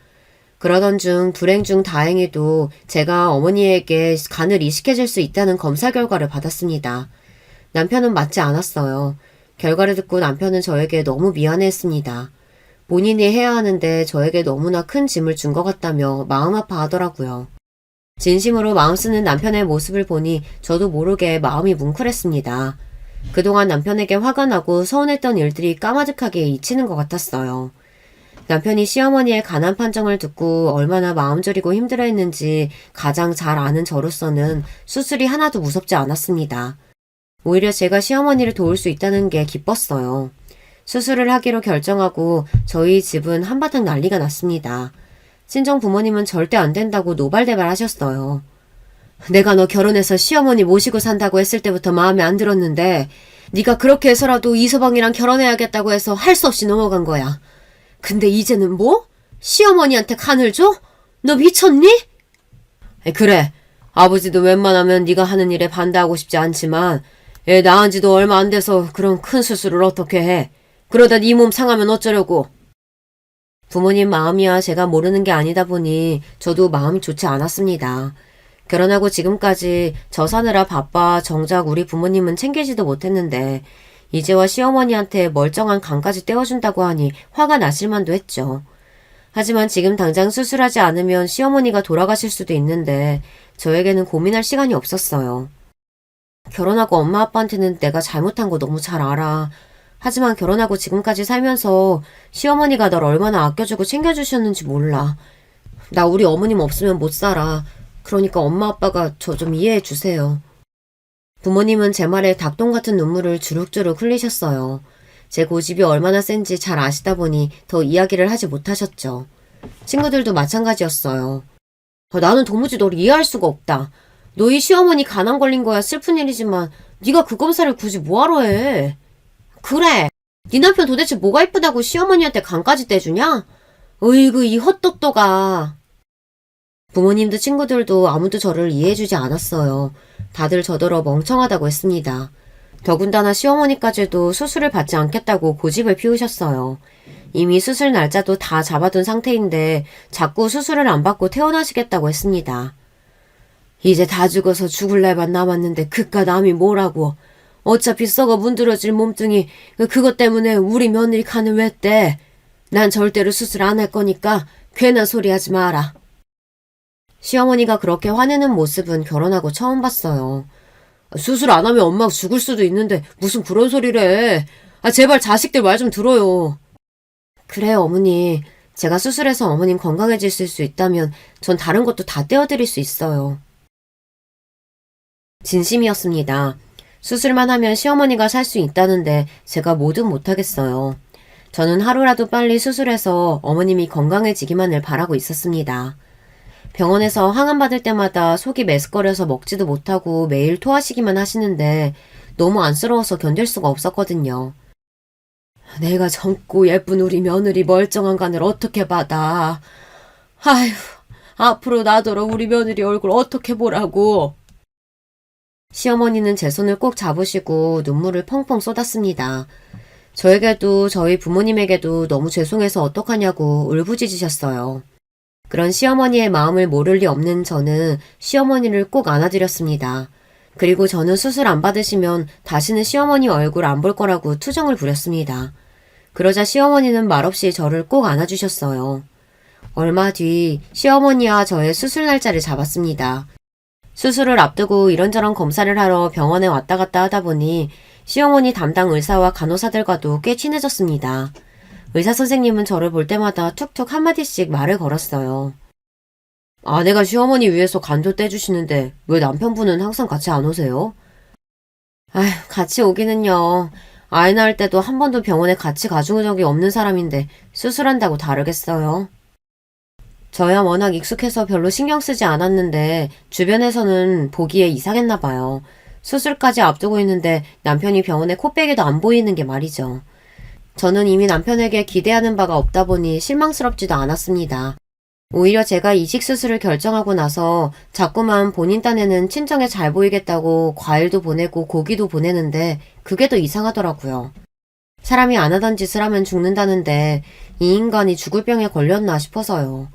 그러던 중 불행 중 다행히도 제가 어머니에게 간을 이식해줄 수 있다는 검사 결과를 받았습니다. 남편은 맞지 않았어요. 결과를 듣고 남편은 저에게 너무 미안해했습니다. 본인이 해야 하는데 저에게 너무나 큰 짐을 준 것 같다며 마음 아파하더라고요. 진심으로 마음 쓰는 남편의 모습을 보니 저도 모르게 마음이 뭉클했습니다. 그동안 남편에게 화가 나고 서운했던 일들이 까마득하게 잊히는 것 같았어요. 남편이 시어머니의 간암 판정을 듣고 얼마나 마음 저리고 힘들어했는지 가장 잘 아는 저로서는 수술이 하나도 무섭지 않았습니다. 오히려 제가 시어머니를 도울 수 있다는 게 기뻤어요. 수술을 하기로 결정하고 저희 집은 한바탕 난리가 났습니다. 친정 부모님은 절대 안 된다고 노발대발 하셨어요. 내가 너 결혼해서 시어머니 모시고 산다고 했을 때부터 마음에 안 들었는데 네가 그렇게 해서라도 이서방이랑 결혼해야겠다고 해서 할 수 없이 넘어간 거야. 근데 이제는 뭐? 시어머니한테 간을 줘? 너 미쳤니? 그래. 아버지도 웬만하면 네가 하는 일에 반대하고 싶지 않지만 애 낳은 지도 얼마 안 돼서 그런 큰 수술을 어떻게 해. 그러다 네 몸 상하면 어쩌려고. 부모님 마음이야 제가 모르는 게 아니다 보니 저도 마음이 좋지 않았습니다. 결혼하고 지금까지 저 사느라 바빠 정작 우리 부모님은 챙기지도 못했는데 이제와 시어머니한테 멀쩡한 간까지 떼어준다고 하니 화가 나실 만도 했죠. 하지만 지금 당장 수술하지 않으면 시어머니가 돌아가실 수도 있는데 저에게는 고민할 시간이 없었어요. 결혼하고 엄마 아빠한테는 내가 잘못한 거 너무 잘 알아. 하지만 결혼하고 지금까지 살면서 시어머니가 널 얼마나 아껴주고 챙겨주셨는지 몰라. 나 우리 어머님 없으면 못 살아. 그러니까 엄마 아빠가 저 좀 이해해 주세요. 부모님은 제 말에 닭똥 같은 눈물을 주룩주룩 흘리셨어요. 제 고집이 얼마나 센지 잘 아시다 보니 더 이야기를 하지 못하셨죠. 친구들도 마찬가지였어요. 나는 도무지 널 이해할 수가 없다. 너희 시어머니 간암 걸린 거야 슬픈 일이지만 네가 그 검사를 굳이 뭐하러 해. 그래. 네 남편 도대체 뭐가 이쁘다고 시어머니한테 간까지 떼주냐? 으이구 이 헛똑똑아. 부모님도 친구들도 아무도 저를 이해해주지 않았어요. 다들 저더러 멍청하다고 했습니다. 더군다나 시어머니까지도 수술을 받지 않겠다고 고집을 피우셨어요. 이미 수술 날짜도 다 잡아둔 상태인데 자꾸 수술을 안 받고 퇴원하시겠다고 했습니다. 이제 다 죽어서 죽을 날만 남았는데 그깟 남이 뭐라고. 어차피 썩어 문드러질 몸뚱이 그것 때문에 우리 며느리 간을 왜 떼. 난 절대로 수술 안 할 거니까 괜한 소리 하지 마라. 시어머니가 그렇게 화내는 모습은 결혼하고 처음 봤어요. 수술 안 하면 엄마가 죽을 수도 있는데 무슨 그런 소리래. 제발 자식들 말 좀 들어요. 그래요 어머니. 제가 수술해서 어머님 건강해지실 수 있다면 전 다른 것도 다 떼어드릴 수 있어요. 진심이었습니다. 수술만 하면 시어머니가 살 수 있다는데 제가 뭐든 못하겠어요. 저는 하루라도 빨리 수술해서 어머님이 건강해지기만을 바라고 있었습니다. 병원에서 항암받을 때마다 속이 메스꺼려서 먹지도 못하고 매일 토하시기만 하시는데 너무 안쓰러워서 견딜 수가 없었거든요. 내가 젊고 예쁜 우리 며느리 멀쩡한 간을 어떻게 받아. 아휴, 앞으로 나더러 우리 며느리 얼굴 어떻게 보라고. 시어머니는 제 손을 꼭 잡으시고 눈물을 펑펑 쏟았습니다. 저에게도 저희 부모님에게도 너무 죄송해서 어떡하냐고 울부짖으셨어요. 그런 시어머니의 마음을 모를 리 없는 저는 시어머니를 꼭 안아드렸습니다. 그리고 저는 수술 안 받으시면 다시는 시어머니 얼굴 안 볼 거라고 투정을 부렸습니다. 그러자 시어머니는 말없이 저를 꼭 안아주셨어요. 얼마 뒤 시어머니와 저의 수술 날짜를 잡았습니다. 수술을 앞두고 이런저런 검사를 하러 병원에 왔다 갔다 하다 보니 시어머니 담당 의사와 간호사들과도 꽤 친해졌습니다. 의사 선생님은 저를 볼 때마다 툭툭 한마디씩 말을 걸었어요. 아내가 시어머니 위해서 간도 떼주시는데 왜 남편분은 항상 같이 안 오세요? 아휴, 같이 오기는요. 아이 낳을 때도 한 번도 병원에 같이 가준 적이 없는 사람인데 수술한다고 다르겠어요. 저야 워낙 익숙해서 별로 신경 쓰지 않았는데 주변에서는 보기에 이상했나 봐요. 수술까지 앞두고 있는데 남편이 병원에 코빼기도 안 보이는 게 말이죠. 저는 이미 남편에게 기대하는 바가 없다 보니 실망스럽지도 않았습니다. 오히려 제가 이식 수술을 결정하고 나서 자꾸만 본인 딴에는 친정에 잘 보이겠다고 과일도 보내고 고기도 보내는데 그게 더 이상하더라고요. 사람이 안 하던 짓을 하면 죽는다는데 이 인간이 죽을 병에 걸렸나 싶어서요.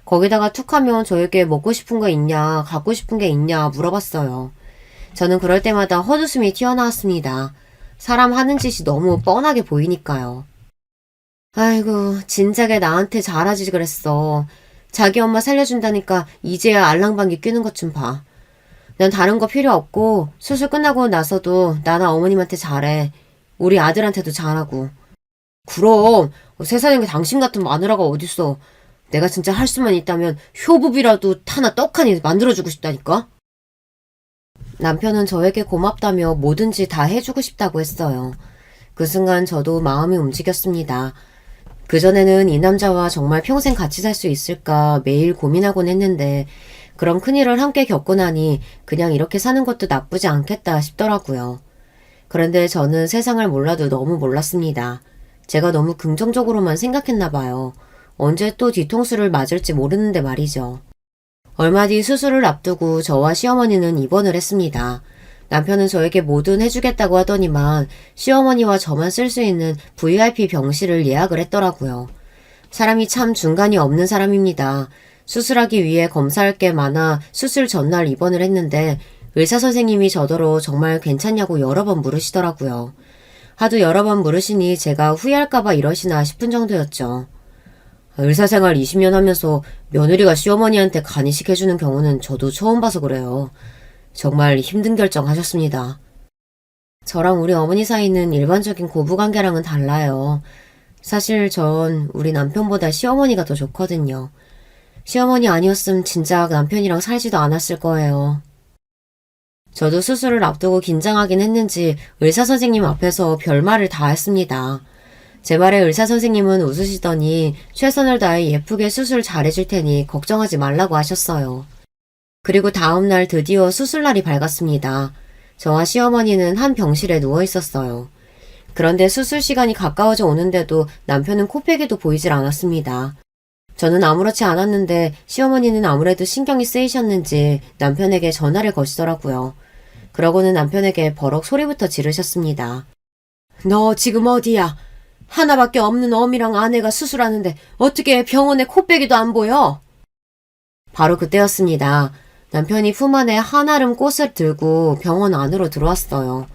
거기다가 툭하면 저에게 먹고 싶은 거 있냐, 갖고 싶은 게 있냐 물어봤어요. 저는 그럴 때마다 헛웃음이 튀어나왔습니다. 사람 하는 짓이 너무 뻔하게 보이니까요. 아이고, 진작에 나한테 잘하지 그랬어. 자기 엄마 살려준다니까 이제야 알랑방귀 뀌는 것 좀 봐. 난 다른 거 필요 없고 수술 끝나고 나서도 나나 어머님한테 잘해. 우리 아들한테도 잘하고. 그럼 세상에 당신 같은 마누라가 어딨어. 내가 진짜 할 수만 있다면 효부비라도 하나 떡하니 만들어주고 싶다니까. 남편은 저에게 고맙다며 뭐든지 다 해주고 싶다고 했어요. 그 순간 저도 마음이 움직였습니다. 그전에는 이 남자와 정말 평생 같이 살 수 있을까 매일 고민하곤 했는데 그런 큰일을 함께 겪고 나니 그냥 이렇게 사는 것도 나쁘지 않겠다 싶더라고요. 그런데 저는 세상을 몰라도 너무 몰랐습니다. 제가 너무 긍정적으로만 생각했나 봐요. 언제 또 뒤통수를 맞을지 모르는데 말이죠. 얼마 뒤 수술을 앞두고 저와 시어머니는 입원을 했습니다. 남편은 저에게 뭐든 해주겠다고 하더니만 시어머니와 저만 쓸 수 있는 VIP 병실을 예약을 했더라고요. 사람이 참 중간이 없는 사람입니다. 수술하기 위해 검사할 게 많아 수술 전날 입원을 했는데 의사 선생님이 저더러 정말 괜찮냐고 여러 번 물으시더라고요. 하도 여러 번 물으시니 제가 후회할까봐 이러시나 싶은 정도였죠. 의사생활 20년 하면서 며느리가 시어머니한테 간이식 해주는 경우는 저도 처음 봐서 그래요. 정말 힘든 결정 하셨습니다. 저랑 우리 어머니 사이는 일반적인 고부관계랑은 달라요. 사실 전 우리 남편보다 시어머니가 더 좋거든요. 시어머니 아니었음 진작 남편이랑 살지도 않았을 거예요. 저도 수술을 앞두고 긴장하긴 했는지 의사 선생님 앞에서 별말을 다 했습니다. 제 말에 의사 선생님은 웃으시더니 최선을 다해 예쁘게 수술 잘해줄 테니 걱정하지 말라고 하셨어요. 그리고 다음날 드디어 수술날이 밝았습니다. 저와 시어머니는 한 병실에 누워 있었어요. 그런데 수술 시간이 가까워져 오는데도 남편은 코빼기도 보이질 않았습니다. 저는 아무렇지 않았는데 시어머니는 아무래도 신경이 쓰이셨는지 남편에게 전화를 거시더라고요. 그러고는 남편에게 버럭 소리부터 지르셨습니다. 너 지금 어디야? 하나밖에 없는 어미랑 아내가 수술하는데 어떻게 병원에 코빼기도 안 보여? 바로 그때였습니다. 남편이 품 안에 한아름 꽃을 들고 병원 안으로 들어왔어요.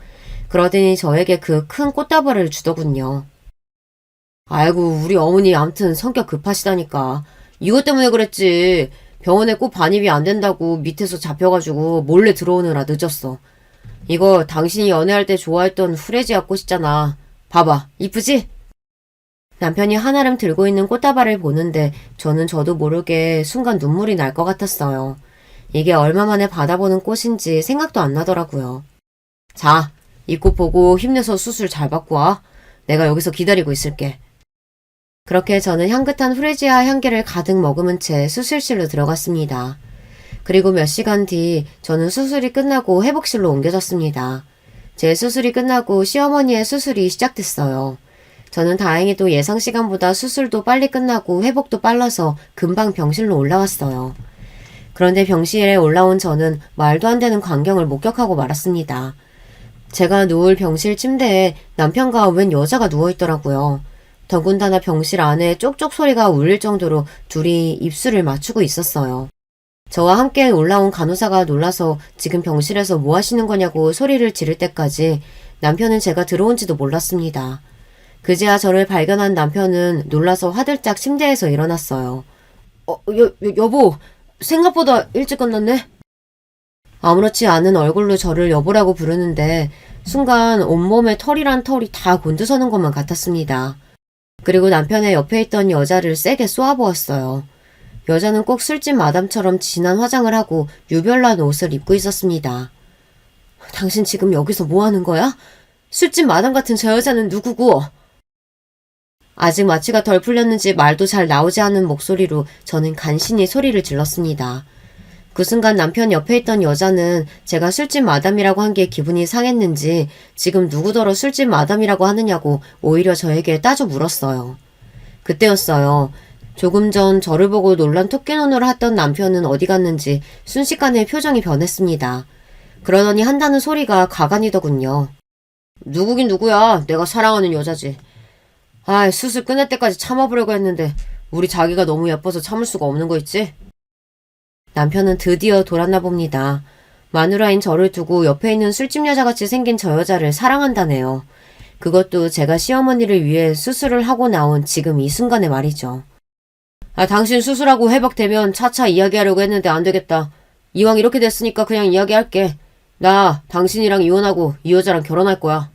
그러더니 저에게 그 큰 꽃다발을 주더군요. 아이고 우리 어머니 암튼 성격 급하시다니까. 이것 때문에 그랬지. 병원에 꽃 반입이 안 된다고 밑에서 잡혀가지고 몰래 들어오느라 늦었어. 이거 당신이 연애할 때 좋아했던 후레지아 꽃이잖아. 봐봐, 이쁘지? 남편이 한아름 들고 있는 꽃다발을 보는데 저도 모르게 순간 눈물이 날 것 같았어요. 이게 얼마 만에 받아보는 꽃인지 생각도 안 나더라고요. 자, 입고 보고 힘내서 수술 잘 받고 와. 내가 여기서 기다리고 있을게. 그렇게 저는 향긋한 프레지아 향기를 가득 머금은 채 수술실로 들어갔습니다. 그리고 몇 시간 뒤 저는 수술이 끝나고 회복실로 옮겨졌습니다. 제 수술이 끝나고 시어머니의 수술이 시작됐어요. 저는 다행히도 예상 시간보다 수술도 빨리 끝나고 회복도 빨라서 금방 병실로 올라왔어요. 그런데 병실에 올라온 저는 말도 안 되는 광경을 목격하고 말았습니다. 제가 누울 병실 침대에 남편과 웬 여자가 누워있더라고요. 더군다나 병실 안에 쪽쪽 소리가 울릴 정도로 둘이 입술을 맞추고 있었어요. 저와 함께 올라온 간호사가 놀라서 지금 병실에서 뭐 하시는 거냐고 소리를 지를 때까지 남편은 제가 들어온지도 몰랐습니다. 그제야 저를 발견한 남편은 놀라서 화들짝 침대에서 일어났어요. 여보, 생각보다 일찍 끝났네? 아무렇지 않은 얼굴로 저를 여보라고 부르는데 순간 온몸에 털이란 털이 다 곤두서는 것만 같았습니다. 그리고 남편의 옆에 있던 여자를 세게 쏘아보았어요. 여자는 꼭 술집 마담처럼 진한 화장을 하고 유별난 옷을 입고 있었습니다. 당신 지금 여기서 뭐 하는 거야? 술집 마담 같은 저 여자는 누구고? 아직 마취가 덜 풀렸는지 말도 잘 나오지 않는 목소리로 저는 간신히 소리를 질렀습니다. 그 순간 남편 옆에 있던 여자는 제가 술집 마담이라고 한 게 기분이 상했는지 지금 누구더러 술집 마담이라고 하느냐고 오히려 저에게 따져 물었어요. 그때였어요. 조금 전 저를 보고 놀란 토끼 눈으로 했던 남편은 어디 갔는지 순식간에 표정이 변했습니다. 그러더니 한다는 소리가 가관이더군요. 누구긴 누구야. 내가 사랑하는 여자지. 수술 끝날 때까지 참아보려고 했는데 우리 자기가 너무 예뻐서 참을 수가 없는 거 있지? 남편은 드디어 돌았나 봅니다. 마누라인 저를 두고 옆에 있는 술집 여자같이 생긴 저 여자를 사랑한다네요. 그것도 제가 시어머니를 위해 수술을 하고 나온 지금 이 순간에 말이죠. 당신 수술하고 회복되면 차차 이야기하려고 했는데 안 되겠다. 이왕 이렇게 됐으니까 그냥 이야기할게. 나 당신이랑 이혼하고 이 여자랑 결혼할 거야.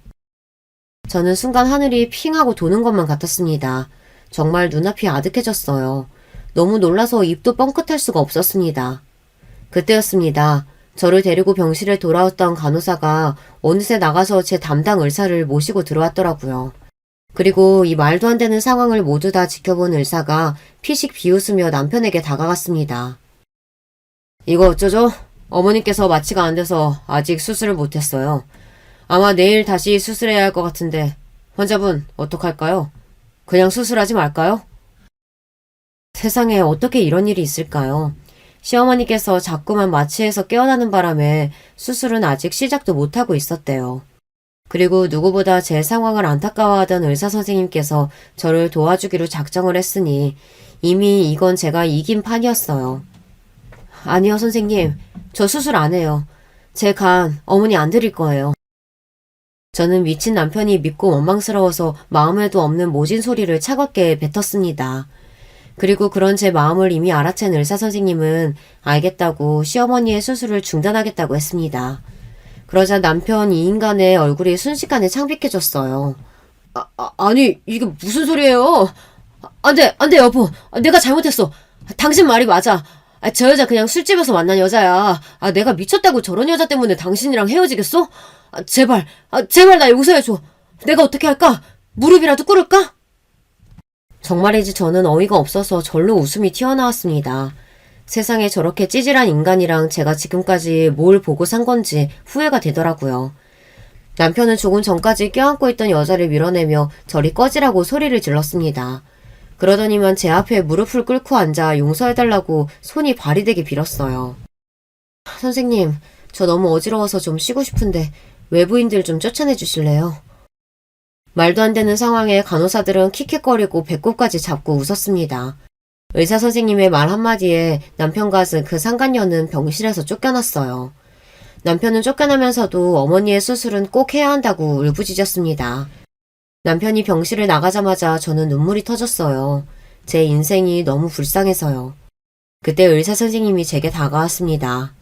저는 순간 하늘이 핑하고 도는 것만 같았습니다. 정말 눈앞이 아득해졌어요. 너무 놀라서 입도 뻥끗할 수가 없었습니다. 그때였습니다. 저를 데리고 병실에 돌아왔던 간호사가 어느새 나가서 제 담당 의사를 모시고 들어왔더라고요. 그리고 이 말도 안 되는 상황을 모두 다 지켜본 의사가 피식 비웃으며 남편에게 다가갔습니다. 이거 어쩌죠? 어머니께서 마취가 안 돼서 아직 수술을 못했어요. 아마 내일 다시 수술해야 할 것 같은데 환자분 어떡할까요? 그냥 수술하지 말까요? 세상에 어떻게 이런 일이 있을까요? 시어머니께서 자꾸만 마취해서 깨어나는 바람에 수술은 아직 시작도 못하고 있었대요. 그리고 누구보다 제 상황을 안타까워하던 의사선생님께서 저를 도와주기로 작정을 했으니 이미 이건 제가 이긴 판이었어요. 아니요, 선생님. 저 수술 안 해요. 제 간 어머니 안 드릴 거예요. 저는 미친 남편이 밉고 원망스러워서 마음에도 없는 모진 소리를 차갑게 뱉었습니다. 그리고 그런 제 마음을 이미 알아챈 의사선생님은 알겠다고 시어머니의 수술을 중단하겠다고 했습니다. 그러자 남편 이 인간의 얼굴이 순식간에 창백해졌어요. 아니 이게 무슨 소리예요? 안 돼 여보. 내가 잘못했어. 당신 말이 맞아. 저 여자 그냥 술집에서 만난 여자야. 내가 미쳤다고 저런 여자 때문에 당신이랑 헤어지겠어? 제발 나 용서해줘. 내가 어떻게 할까? 무릎이라도 꿇을까? 정말이지 저는 어이가 없어서 절로 웃음이 튀어나왔습니다. 세상에 저렇게 찌질한 인간이랑 제가 지금까지 뭘 보고 산 건지 후회가 되더라고요. 남편은 조금 전까지 껴안고 있던 여자를 밀어내며 저리 꺼지라고 소리를 질렀습니다. 그러더니만 제 앞에 무릎을 꿇고 앉아 용서해달라고 손이 발이 되게 빌었어요. 선생님, 저 너무 어지러워서 좀 쉬고 싶은데 외부인들 좀 쫓아내 주실래요? 말도 안 되는 상황에 간호사들은 킥킥거리고 배꼽까지 잡고 웃었습니다. 의사 선생님의 말 한마디에 남편과 그 상간녀는 병실에서 쫓겨났어요. 남편은 쫓겨나면서도 어머니의 수술은 꼭 해야 한다고 울부짖었습니다. 남편이 병실을 나가자마자 저는 눈물이 터졌어요. 제 인생이 너무 불쌍해서요. 그때 의사 선생님이 제게 다가왔습니다.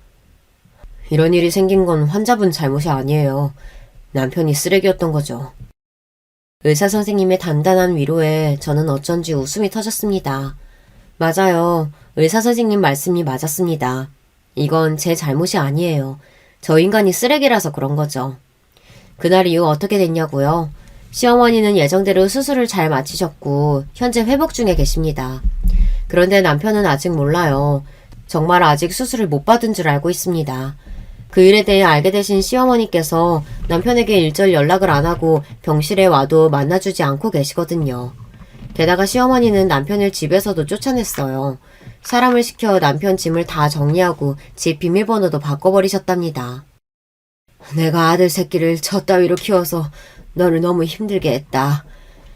이런 일이 생긴 건 환자분 잘못이 아니에요. 남편이 쓰레기였던 거죠. 의사 선생님의 단단한 위로에 저는 어쩐지 웃음이 터졌습니다. 맞아요. 의사 선생님 말씀이 맞았습니다. 이건 제 잘못이 아니에요. 저 인간이 쓰레기라서 그런 거죠. 그날 이후 어떻게 됐냐고요? 시어머니는 예정대로 수술을 잘 마치셨고 현재 회복 중에 계십니다. 그런데 남편은 아직 몰라요. 정말 아직 수술을 못 받은 줄 알고 있습니다. 그 일에 대해 알게 되신 시어머니께서 남편에게 일절 연락을 안 하고 병실에 와도 만나주지 않고 계시거든요. 게다가 시어머니는 남편을 집에서도 쫓아냈어요. 사람을 시켜 남편 짐을 다 정리하고 집 비밀번호도 바꿔버리셨답니다. 내가 아들 새끼를 저 따위로 키워서 너를 너무 힘들게 했다.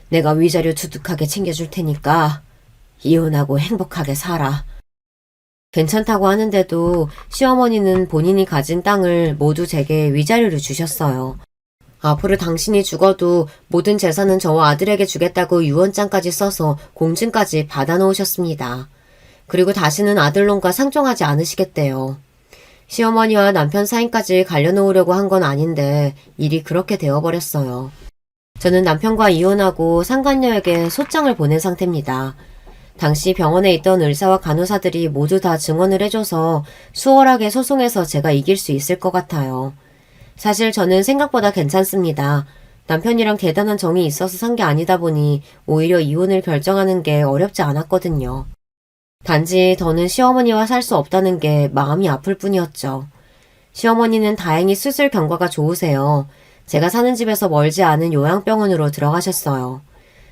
내가 위자료 두둑하게 챙겨줄 테니까 이혼하고 행복하게 살아. 괜찮다고 하는데도 시어머니는 본인이 가진 땅을 모두 제게 위자료로 주셨어요. 앞으로 당신이 죽어도 모든 재산은 저와 아들에게 주겠다고 유언장까지 써서 공증까지 받아놓으셨습니다. 그리고 다시는 아들놈과 상종하지 않으시겠대요. 시어머니와 남편 사이까지 갈려놓으려고 한 건 아닌데 일이 그렇게 되어버렸어요. 저는 남편과 이혼하고 상간녀에게 소장을 보낸 상태입니다. 당시 병원에 있던 의사와 간호사들이 모두 다 증언을 해줘서 수월하게 소송해서 제가 이길 수 있을 것 같아요. 사실 저는 생각보다 괜찮습니다. 남편이랑 대단한 정이 있어서 산 게 아니다 보니 오히려 이혼을 결정하는 게 어렵지 않았거든요. 단지 더는 시어머니와 살 수 없다는 게 마음이 아플 뿐이었죠. 시어머니는 다행히 수술 경과가 좋으세요. 제가 사는 집에서 멀지 않은 요양병원으로 들어가셨어요.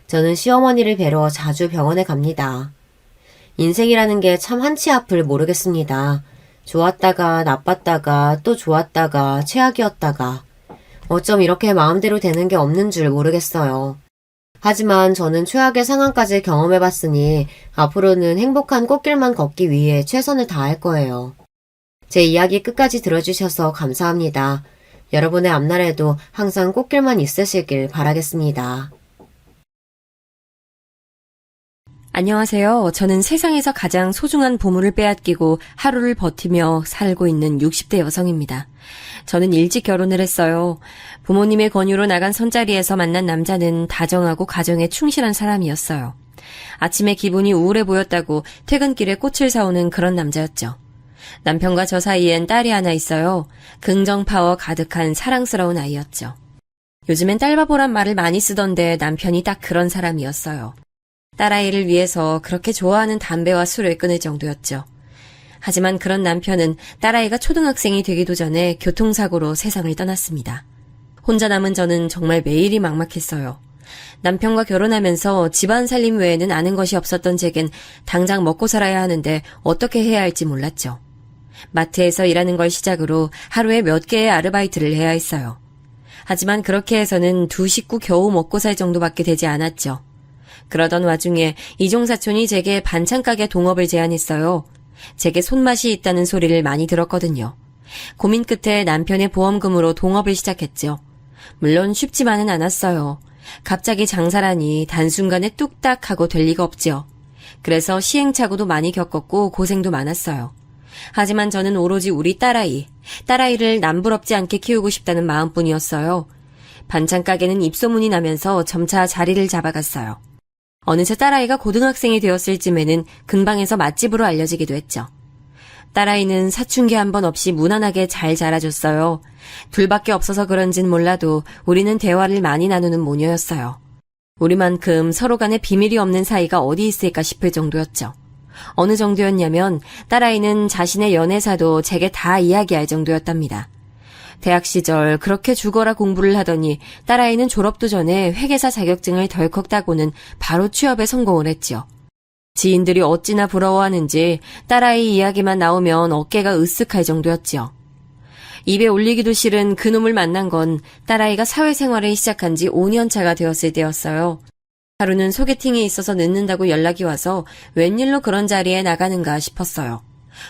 저는 시어머니를 뵈러 자주 병원에 갑니다. 인생이라는 게 참 한치 앞을 모르겠습니다. 좋았다가 나빴다가 또 좋았다가 최악이었다가 어쩜 이렇게 마음대로 되는 게 없는 줄 모르겠어요. 하지만 저는 최악의 상황까지 경험해봤으니 앞으로는 행복한 꽃길만 걷기 위해 최선을 다할 거예요. 제 이야기 끝까지 들어주셔서 감사합니다. 여러분의 앞날에도 항상 꽃길만 있으시길 바라겠습니다. 안녕하세요. 저는 세상에서 가장 소중한 보물을 빼앗기고 하루를 버티며 살고 있는 60대 여성입니다. 저는 일찍 결혼을 했어요. 부모님의 권유로 나간 선자리에서 만난 남자는 다정하고 가정에 충실한 사람이었어요. 아침에 기분이 우울해 보였다고 퇴근길에 꽃을 사오는 그런 남자였죠. 남편과 저 사이엔 딸이 하나 있어요. 긍정 파워 가득한 사랑스러운 아이였죠. 요즘엔 딸바보란 말을 많이 쓰던데 남편이 딱 그런 사람이었어요. 딸아이를 위해서 그렇게 좋아하는 담배와 술을 끊을 정도였죠. 하지만 그런 남편은 딸아이가 초등학생이 되기도 전에 교통사고로 세상을 떠났습니다. 혼자 남은 저는 정말 매일이 막막했어요. 남편과 결혼하면서 집안 살림 외에는 아는 것이 없었던 제겐 당장 먹고 살아야 하는데 어떻게 해야 할지 몰랐죠. 마트에서 일하는 걸 시작으로 하루에 몇 개의 아르바이트를 해야 했어요. 하지만 그렇게 해서는 두 식구 겨우 먹고 살 정도밖에 되지 않았죠. 그러던 와중에 이종사촌이 제게 반찬가게 동업을 제안했어요. 제게 손맛이 있다는 소리를 많이 들었거든요. 고민 끝에 남편의 보험금으로 동업을 시작했죠. 물론 쉽지만은 않았어요. 갑자기 장사라니 단순간에 뚝딱 하고 될 리가 없죠. 그래서 시행착오도 많이 겪었고 고생도 많았어요. 하지만 저는 오로지 우리 딸아이를 남부럽지 않게 키우고 싶다는 마음뿐이었어요. 반찬 가게는 입소문이 나면서 점차 자리를 잡아갔어요. 어느새 딸아이가 고등학생이 되었을 쯤에는 근방에서 맛집으로 알려지기도 했죠. 딸아이는 사춘기 한 번 없이 무난하게 잘 자라줬어요. 둘밖에 없어서 그런진 몰라도 우리는 대화를 많이 나누는 모녀였어요. 우리만큼 서로 간에 비밀이 없는 사이가 어디 있을까 싶을 정도였죠. 어느 정도였냐면 딸아이는 자신의 연애사도 제게 다 이야기할 정도였답니다. 대학 시절 그렇게 죽어라 공부를 하더니 딸아이는 졸업도 전에 회계사 자격증을 덜컥 따고는 바로 취업에 성공을 했지요. 지인들이 어찌나 부러워하는지 딸아이 이야기만 나오면 어깨가 으쓱할 정도였지요. 입에 올리기도 싫은 그놈을 만난 건 딸아이가 사회생활을 시작한 지 5년 차가 되었을 때였어요. 하루는 소개팅에 있어서 늦는다고 연락이 와서 웬일로 그런 자리에 나가는가 싶었어요.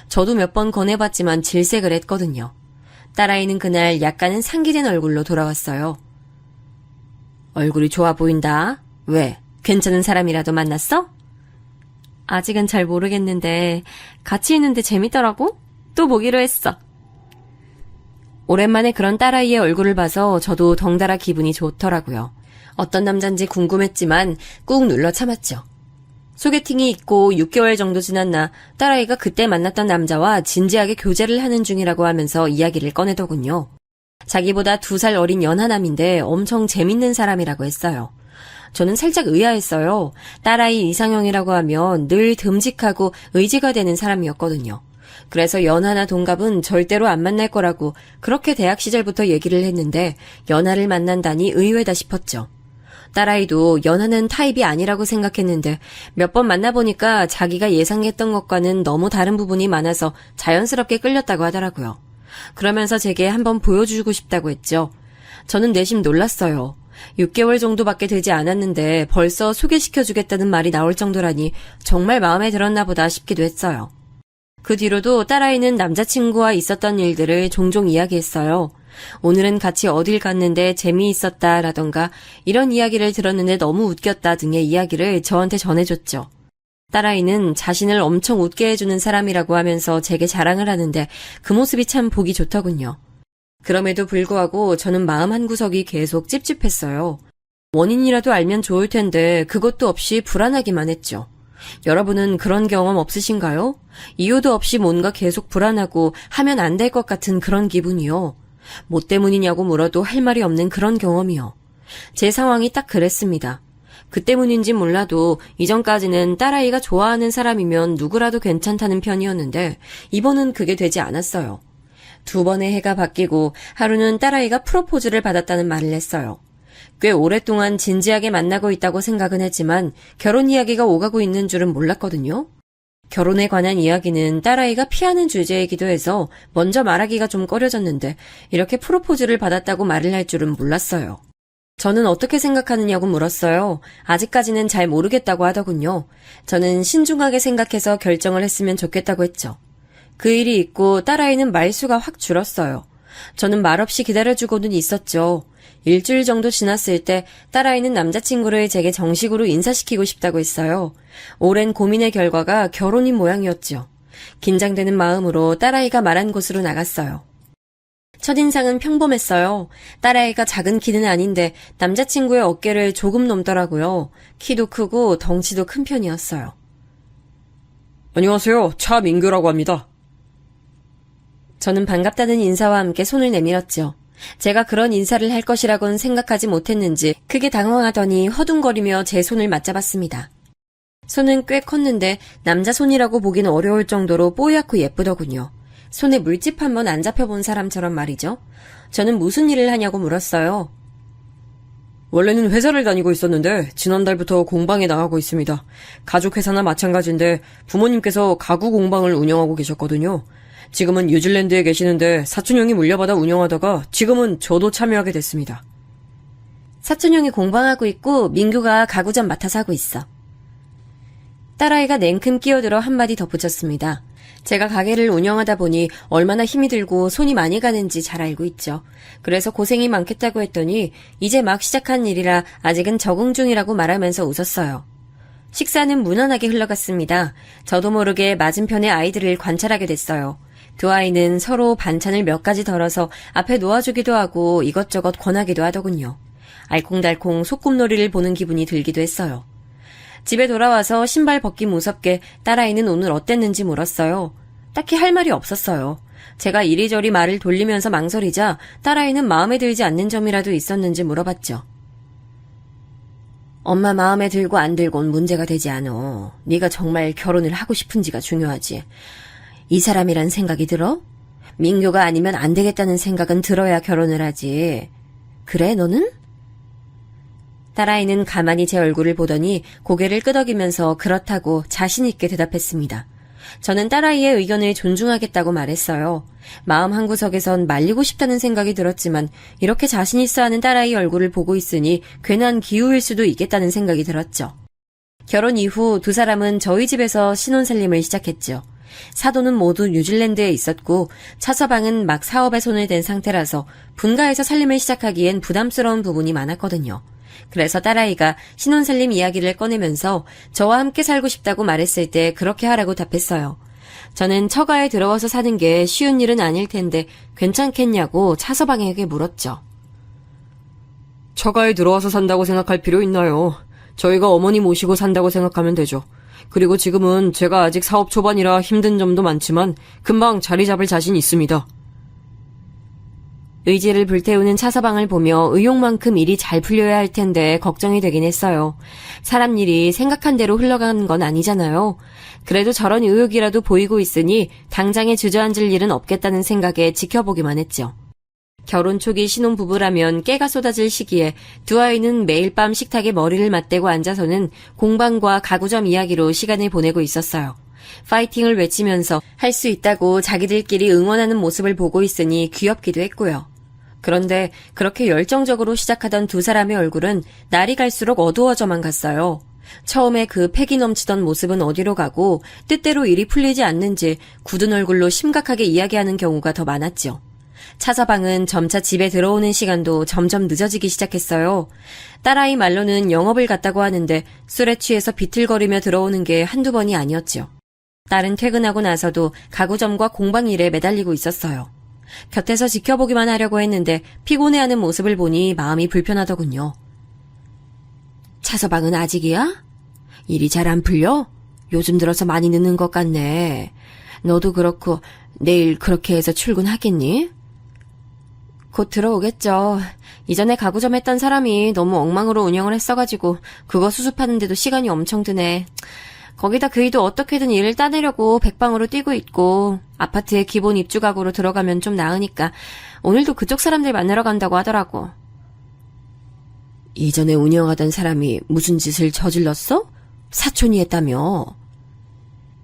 저도 몇 번 권해봤지만 질색을 했거든요. 딸아이는 그날 약간은 상기된 얼굴로 돌아왔어요. 얼굴이 좋아 보인다. 왜? 괜찮은 사람이라도 만났어? 아직은 잘 모르겠는데 같이 있는데 재밌더라고? 또 보기로 했어. 오랜만에 그런 딸아이의 얼굴을 봐서 저도 덩달아 기분이 좋더라고요. 어떤 남잔지 궁금했지만 꾹 눌러 참았죠. 소개팅이 있고 6개월 정도 지났나 딸아이가 그때 만났던 남자와 진지하게 교제를 하는 중이라고 하면서 이야기를 꺼내더군요. 자기보다 2살 어린 연하남인데 엄청 재밌는 사람이라고 했어요. 저는 살짝 의아했어요. 딸아이 이상형이라고 하면 늘 듬직하고 의지가 되는 사람이었거든요. 그래서 연하나 동갑은 절대로 안 만날 거라고 그렇게 대학 시절부터 얘기를 했는데 연하를 만난다니 의외다 싶었죠. 딸아이도 연하는 타입이 아니라고 생각했는데 몇 번 만나보니까 자기가 예상했던 것과는 너무 다른 부분이 많아서 자연스럽게 끌렸다고 하더라고요. 그러면서 제게 한번 보여주고 싶다고 했죠. 저는 내심 놀랐어요. 6개월 정도밖에 되지 않았는데 벌써 소개시켜주겠다는 말이 나올 정도라니 정말 마음에 들었나 보다 싶기도 했어요. 그 뒤로도 딸아이는 남자친구와 있었던 일들을 종종 이야기했어요. 오늘은 같이 어딜 갔는데 재미있었다 라던가 이런 이야기를 들었는데 너무 웃겼다 등의 이야기를 저한테 전해줬죠. 딸아이는 자신을 엄청 웃게 해주는 사람이라고 하면서 제게 자랑을 하는데 그 모습이 참 보기 좋더군요. 그럼에도 불구하고 저는 마음 한구석이 계속 찝찝했어요. 원인이라도 알면 좋을 텐데 그것도 없이 불안하기만 했죠. 여러분은 그런 경험 없으신가요? 이유도 없이 뭔가 계속 불안하고 하면 안 될 것 같은 그런 기분이요. 뭐 때문이냐고 물어도 할 말이 없는 그런 경험이요. 제 상황이 딱 그랬습니다. 그 때문인진 몰라도 이전까지는 딸아이가 좋아하는 사람이면 누구라도 괜찮다는 편이었는데 이번은 그게 되지 않았어요. 2번의 해가 바뀌고 하루는 딸아이가 프로포즈를 받았다는 말을 했어요. 꽤 오랫동안 진지하게 만나고 있다고 생각은 했지만 결혼 이야기가 오가고 있는 줄은 몰랐거든요. 결혼에 관한 이야기는 딸아이가 피하는 주제이기도 해서 먼저 말하기가 좀 꺼려졌는데 이렇게 프로포즈를 받았다고 말을 할 줄은 몰랐어요. 저는 어떻게 생각하느냐고 물었어요. 아직까지는 잘 모르겠다고 하더군요. 저는 신중하게 생각해서 결정을 했으면 좋겠다고 했죠. 그 일이 있고 딸아이는 말수가 확 줄었어요. 저는 말없이 기다려주고는 있었죠. 일주일 정도 지났을 때 딸아이는 남자친구를 제게 정식으로 인사시키고 싶다고 했어요. 오랜 고민의 결과가 결혼인 모양이었죠. 긴장되는 마음으로 딸아이가 말한 곳으로 나갔어요. 첫인상은 평범했어요. 딸아이가 작은 키는 아닌데 남자친구의 어깨를 조금 넘더라고요. 키도 크고 덩치도 큰 편이었어요. 안녕하세요. 차민규라고 합니다. 저는 반갑다는 인사와 함께 손을 내밀었죠. 제가 그런 인사를 할 것이라고는 생각하지 못했는지 크게 당황하더니 허둥거리며 제 손을 맞잡았습니다. 손은 꽤 컸는데 남자 손이라고 보기는 어려울 정도로 뽀얗고 예쁘더군요. 손에 물집 한번 안 잡혀본 사람처럼 말이죠. 저는 무슨 일을 하냐고 물었어요. 원래는 회사를 다니고 있었는데 지난달부터 공방에 나가고 있습니다. 가족 회사나 마찬가지인데 부모님께서 가구 공방을 운영하고 계셨거든요. 지금은 뉴질랜드에 계시는데 사촌형이 물려받아 운영하다가 지금은 저도 참여하게 됐습니다. 사촌형이 공방하고 있고 민규가 가구점 맡아서 하고 있어. 딸아이가 냉큼 끼어들어 한마디 덧붙였습니다. 제가 가게를 운영하다 보니 얼마나 힘이 들고 손이 많이 가는지 잘 알고 있죠. 그래서 고생이 많겠다고 했더니 이제 막 시작한 일이라 아직은 적응 중이라고 말하면서 웃었어요. 식사는 무난하게 흘러갔습니다. 저도 모르게 맞은편의 아이들을 관찰하게 됐어요. 두 아이는 서로 반찬을 몇 가지 덜어서 앞에 놓아주기도 하고 이것저것 권하기도 하더군요. 알콩달콩 소꿉놀이를 보는 기분이 들기도 했어요. 집에 돌아와서 신발 벗기 무섭게 딸아이는 오늘 어땠는지 물었어요. 딱히 할 말이 없었어요. 제가 이리저리 말을 돌리면서 망설이자 딸아이는 마음에 들지 않는 점이라도 있었는지 물어봤죠. 엄마 마음에 들고 안 들곤 문제가 되지 않어. 네가 정말 결혼을 하고 싶은지가 중요하지. 이 사람이란 생각이 들어? 민규가 아니면 안 되겠다는 생각은 들어야 결혼을 하지. 그래, 너는? 딸아이는 가만히 제 얼굴을 보더니 고개를 끄덕이면서 그렇다고 자신 있게 대답했습니다. 저는 딸아이의 의견을 존중하겠다고 말했어요. 마음 한구석에선 말리고 싶다는 생각이 들었지만 이렇게 자신 있어 하는 딸아이 얼굴을 보고 있으니 괜한 기우일 수도 있겠다는 생각이 들었죠. 결혼 이후 두 사람은 저희 집에서 신혼살림을 시작했죠. 사도는 모두 뉴질랜드에 있었고 차서방은 막 사업에 손을 댄 상태라서 분가해서 살림을 시작하기엔 부담스러운 부분이 많았거든요. 그래서 딸아이가 신혼살림 이야기를 꺼내면서 저와 함께 살고 싶다고 말했을 때 그렇게 하라고 답했어요. 저는 처가에 들어와서 사는 게 쉬운 일은 아닐 텐데 괜찮겠냐고 차서방에게 물었죠. 처가에 들어와서 산다고 생각할 필요 있나요? 저희가 어머니 모시고 산다고 생각하면 되죠. 그리고 지금은 제가 아직 사업 초반이라 힘든 점도 많지만 금방 자리 잡을 자신 있습니다. 의지를 불태우는 차서방을 보며 의욕만큼 일이 잘 풀려야 할 텐데 걱정이 되긴 했어요. 사람 일이 생각한 대로 흘러가는 건 아니잖아요. 그래도 저런 의욕이라도 보이고 있으니 당장에 주저앉을 일은 없겠다는 생각에 지켜보기만 했죠. 결혼 초기 신혼부부라면 깨가 쏟아질 시기에 두 아이는 매일 밤 식탁에 머리를 맞대고 앉아서는 공방과 가구점 이야기로 시간을 보내고 있었어요. 파이팅을 외치면서 할 수 있다고 자기들끼리 응원하는 모습을 보고 있으니 귀엽기도 했고요. 그런데 그렇게 열정적으로 시작하던 두 사람의 얼굴은 날이 갈수록 어두워져만 갔어요. 처음에 그 패기 넘치던 모습은 어디로 가고 뜻대로 일이 풀리지 않는지 굳은 얼굴로 심각하게 이야기하는 경우가 더 많았죠. 차서방은 점차 집에 들어오는 시간도 점점 늦어지기 시작했어요. 딸아이 말로는 영업을 갔다고 하는데 술에 취해서 비틀거리며 들어오는 게 한두 번이 아니었죠. 딸은 퇴근하고 나서도 가구점과 공방 일에 매달리고 있었어요. 곁에서 지켜보기만 하려고 했는데 피곤해하는 모습을 보니 마음이 불편하더군요. 차서방은 아직이야? 일이 잘 안 풀려? 요즘 들어서 많이 늦는 것 같네. 너도 그렇고 내일 그렇게 해서 출근하겠니? 곧 들어오겠죠. 이전에 가구점 했던 사람이 너무 엉망으로 운영을 했어가지고 그거 수습하는데도 시간이 엄청 드네. 거기다 그이도 어떻게든 일을 따내려고 백방으로 뛰고 있고 아파트에 기본 입주 가구로 들어가면 좀 나으니까 오늘도 그쪽 사람들 만나러 간다고 하더라고. 이전에 운영하던 사람이 무슨 짓을 저질렀어? 사촌이 했다며.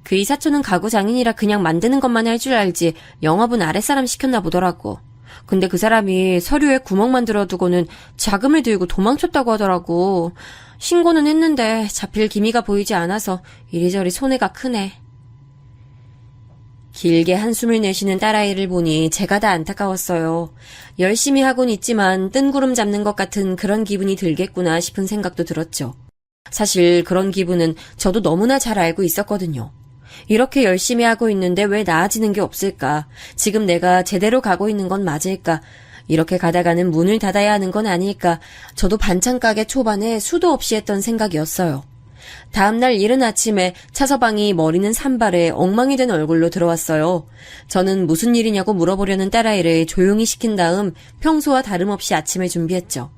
그이 사촌은 가구 장인이라 그냥 만드는 것만 할 줄 알지 영업은 아랫사람 시켰나 보더라고. 근데 그 사람이 서류에 구멍만 들어두고는 자금을 들고 도망쳤다고 하더라고. 신고는 했는데 잡힐 기미가 보이지 않아서 이리저리 손해가 크네. 길게 한숨을 내쉬는 딸아이를 보니 제가 다 안타까웠어요. 열심히 하곤 있지만 뜬구름 잡는 것 같은 그런 기분이 들겠구나 싶은 생각도 들었죠. 사실 그런 기분은 저도 너무나 잘 알고 있었거든요. 이렇게 열심히 하고 있는데 왜 나아지는 게 없을까? 지금 내가 제대로 가고 있는 건 맞을까? 이렇게 가다가는 문을 닫아야 하는 건 아닐까? 저도 반찬 가게 초반에 수도 없이 했던 생각이었어요. 다음날 이른 아침에 차서방이 머리는 산발에 엉망이 된 얼굴로 들어왔어요. 저는 무슨 일이냐고 물어보려는 딸아이를 조용히 시킨 다음 평소와 다름없이 아침을 준비했죠.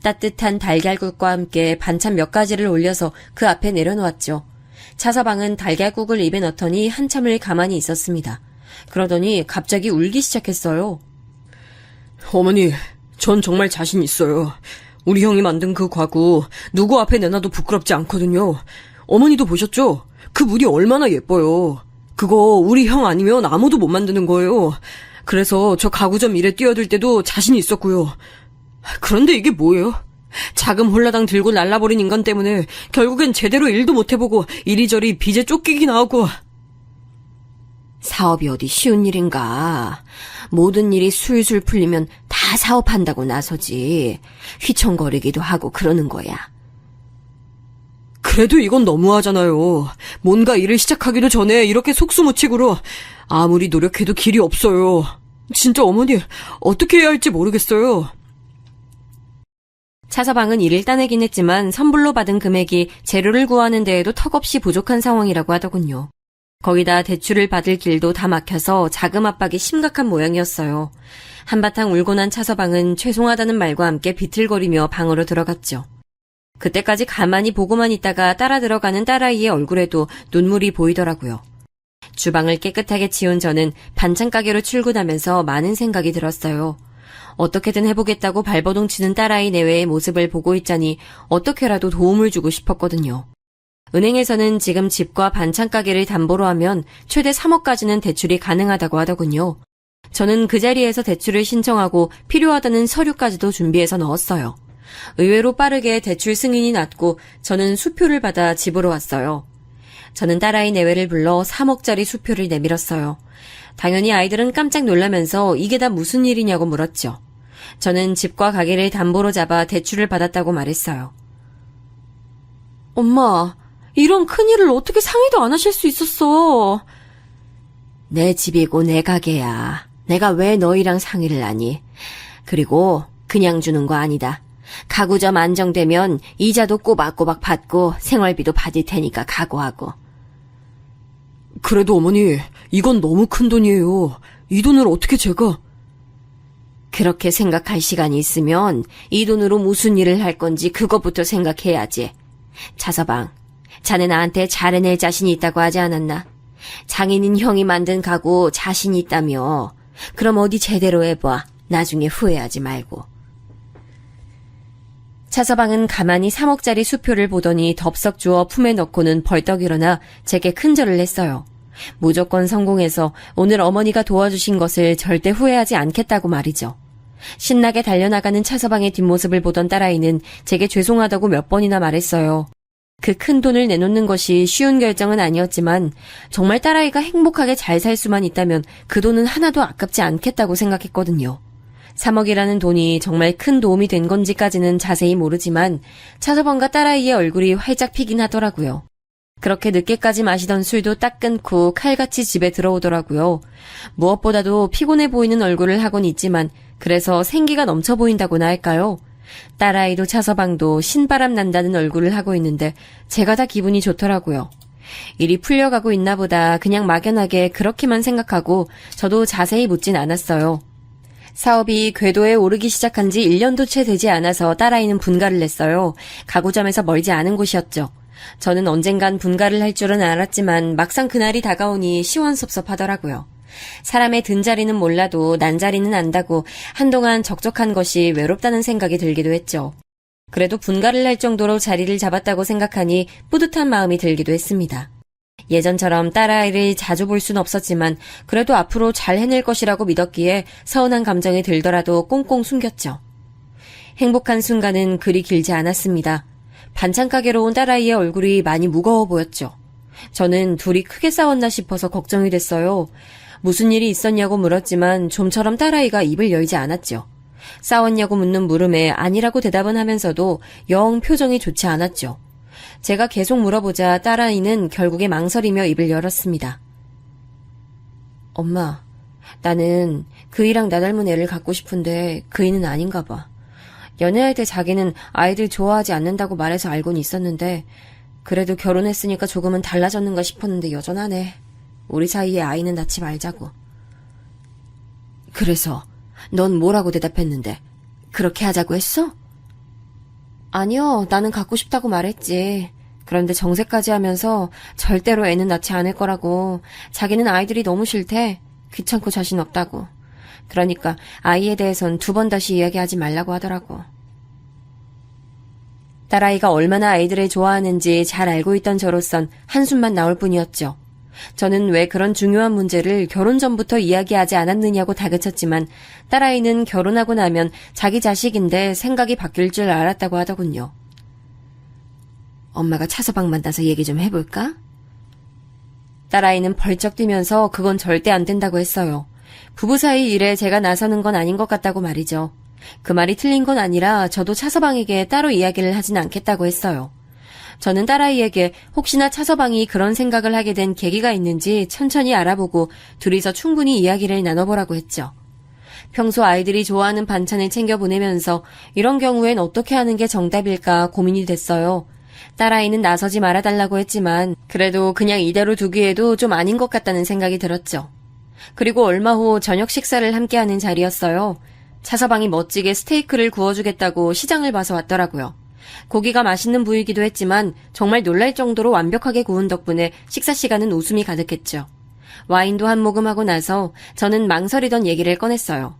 따뜻한 달걀국과 함께 반찬 몇 가지를 올려서 그 앞에 내려놓았죠. 차서방은 달걀국을 입에 넣더니 한참을 가만히 있었습니다. 그러더니 갑자기 울기 시작했어요. 어머니, 전 정말 자신 있어요. 우리 형이 만든 그 과구 누구 앞에 내놔도 부끄럽지 않거든요. 어머니도 보셨죠? 그 물이 얼마나 예뻐요. 그거 우리 형 아니면 아무도 못 만드는 거예요. 그래서 저 가구점 일에 뛰어들 때도 자신이 있었고요. 그런데 이게 뭐예요? 자금 홀라당 들고 날라버린 인간 때문에 결국엔 제대로 일도 못 해보고 이리저리 빚에 쫓기긴 하고. 사업이 어디 쉬운 일인가. 모든 일이 술술 풀리면 다 사업한다고 나서지. 휘청거리기도 하고 그러는 거야. 그래도 이건 너무하잖아요. 뭔가 일을 시작하기도 전에 이렇게 속수무책으로 아무리 노력해도 길이 없어요. 진짜 어머니 어떻게 해야 할지 모르겠어요. 차서방은 일을 따내긴 했지만 선불로 받은 금액이 재료를 구하는 데에도 턱없이 부족한 상황이라고 하더군요. 거기다 대출을 받을 길도 다 막혀서 자금 압박이 심각한 모양이었어요. 한바탕 울고 난 차서방은 죄송하다는 말과 함께 비틀거리며 방으로 들어갔죠. 그때까지 가만히 보고만 있다가 따라 들어가는 딸아이의 얼굴에도 눈물이 보이더라고요. 주방을 깨끗하게 치운 저는 반찬 가게로 출근하면서 많은 생각이 들었어요. 어떻게든 해보겠다고 발버둥 치는 딸아이 내외의 모습을 보고 있자니 어떻게라도 도움을 주고 싶었거든요. 은행에서는 지금 집과 반찬 가게를 담보로 하면 최대 3억까지는 대출이 가능하다고 하더군요. 저는 그 자리에서 대출을 신청하고 필요하다는 서류까지도 준비해서 넣었어요. 의외로 빠르게 대출 승인이 났고 저는 수표를 받아 집으로 왔어요. 저는 딸아이 내외를 불러 3억짜리 수표를 내밀었어요. 당연히 아이들은 깜짝 놀라면서 이게 다 무슨 일이냐고 물었죠. 저는 집과 가게를 담보로 잡아 대출을 받았다고 말했어요. 엄마, 이런 큰일을 어떻게 상의도 안 하실 수 있었어? 내 집이고 내 가게야. 내가 왜 너희랑 상의를 하니? 그리고 그냥 주는 거 아니다. 가구점 안정되면 이자도 꼬박꼬박 받고 생활비도 받을 테니까 각오하고. 그래도 어머니, 이건 너무 큰 돈이에요. 이 돈을 어떻게 제가... 그렇게 생각할 시간이 있으면 이 돈으로 무슨 일을 할 건지 그것부터 생각해야지. 차서방, 자네 나한테 잘해낼 자신이 있다고 하지 않았나? 장인인 형이 만든 가구 자신이 있다며. 그럼 어디 제대로 해봐. 나중에 후회하지 말고. 차서방은 가만히 3억짜리 수표를 보더니 덥석 주워 품에 넣고는 벌떡 일어나 제게 큰절을 했어요. 무조건 성공해서 오늘 어머니가 도와주신 것을 절대 후회하지 않겠다고 말이죠. 신나게 달려나가는 차서방의 뒷모습을 보던 딸아이는 제게 죄송하다고 몇 번이나 말했어요. 그 큰 돈을 내놓는 것이 쉬운 결정은 아니었지만 정말 딸아이가 행복하게 잘 살 수만 있다면 그 돈은 하나도 아깝지 않겠다고 생각했거든요. 3억이라는 돈이 정말 큰 도움이 된 건지까지는 자세히 모르지만 차서방과 딸아이의 얼굴이 활짝 피긴 하더라고요. 그렇게 늦게까지 마시던 술도 딱 끊고 칼같이 집에 들어오더라고요. 무엇보다도 피곤해 보이는 얼굴을 하곤 있지만 그래서 생기가 넘쳐 보인다고나 할까요? 딸아이도 차서방도 신바람 난다는 얼굴을 하고 있는데 제가 다 기분이 좋더라고요. 일이 풀려가고 있나 보다 그냥 막연하게 그렇게만 생각하고 저도 자세히 묻진 않았어요. 사업이 궤도에 오르기 시작한 지 1년도 채 되지 않아서 딸아이는 분가를 냈어요. 가구점에서 멀지 않은 곳이었죠. 저는 언젠간 분가를 할 줄은 알았지만 막상 그날이 다가오니 시원섭섭하더라고요. 사람의 든 자리는 몰라도 난 자리는 안다고 한동안 적적한 것이 외롭다는 생각이 들기도 했죠. 그래도 분가를 할 정도로 자리를 잡았다고 생각하니 뿌듯한 마음이 들기도 했습니다. 예전처럼 딸아이를 자주 볼 순 없었지만 그래도 앞으로 잘 해낼 것이라고 믿었기에 서운한 감정이 들더라도 꽁꽁 숨겼죠. 행복한 순간은 그리 길지 않았습니다. 반찬 가게로 온 딸아이의 얼굴이 많이 무거워 보였죠. 저는 둘이 크게 싸웠나 싶어서 걱정이 됐어요. 무슨 일이 있었냐고 물었지만 좀처럼 딸아이가 입을 열지 않았죠. 싸웠냐고 묻는 물음에 아니라고 대답은 하면서도 영 표정이 좋지 않았죠. 제가 계속 물어보자 딸아이는 결국에 망설이며 입을 열었습니다. 엄마, 나는 그이랑 나 닮은 애를 갖고 싶은데 그이는 아닌가 봐. 연애할 때 자기는 아이들 좋아하지 않는다고 말해서 알고는 있었는데 그래도 결혼했으니까 조금은 달라졌는가 싶었는데 여전하네. 우리 사이에 아이는 낳지 말자고. 그래서 넌 뭐라고 대답했는데? 그렇게 하자고 했어? 아니요, 나는 갖고 싶다고 말했지. 그런데 정색까지 하면서 절대로 애는 낳지 않을 거라고. 자기는 아이들이 너무 싫대. 귀찮고 자신 없다고. 그러니까 아이에 대해선 2번 다시 이야기하지 말라고 하더라고. 딸아이가 얼마나 아이들을 좋아하는지 잘 알고 있던 저로선 한숨만 나올 뿐이었죠. 저는 왜 그런 중요한 문제를 결혼 전부터 이야기하지 않았느냐고 다그쳤지만 딸아이는 결혼하고 나면 자기 자식인데 생각이 바뀔 줄 알았다고 하더군요. 엄마가 차서방 만나서 얘기 좀 해볼까? 딸아이는 벌쩍 뛰면서 그건 절대 안 된다고 했어요. 부부 사이 일에 제가 나서는 건 아닌 것 같다고 말이죠. 그 말이 틀린 건 아니라 저도 차서방에게 따로 이야기를 하진 않겠다고 했어요. 저는 딸아이에게 혹시나 차서방이 그런 생각을 하게 된 계기가 있는지 천천히 알아보고 둘이서 충분히 이야기를 나눠보라고 했죠. 평소 아이들이 좋아하는 반찬을 챙겨 보내면서 이런 경우엔 어떻게 하는 게 정답일까 고민이 됐어요. 딸아이는 나서지 말아달라고 했지만 그래도 그냥 이대로 두기에도 좀 아닌 것 같다는 생각이 들었죠. 그리고 얼마 후 저녁 식사를 함께하는 자리였어요. 차서방이 멋지게 스테이크를 구워주겠다고 시장을 봐서 왔더라고요. 고기가 맛있는 부위이기도 했지만 정말 놀랄 정도로 완벽하게 구운 덕분에 식사 시간은 웃음이 가득했죠. 와인도 한 모금 하고 나서 저는 망설이던 얘기를 꺼냈어요.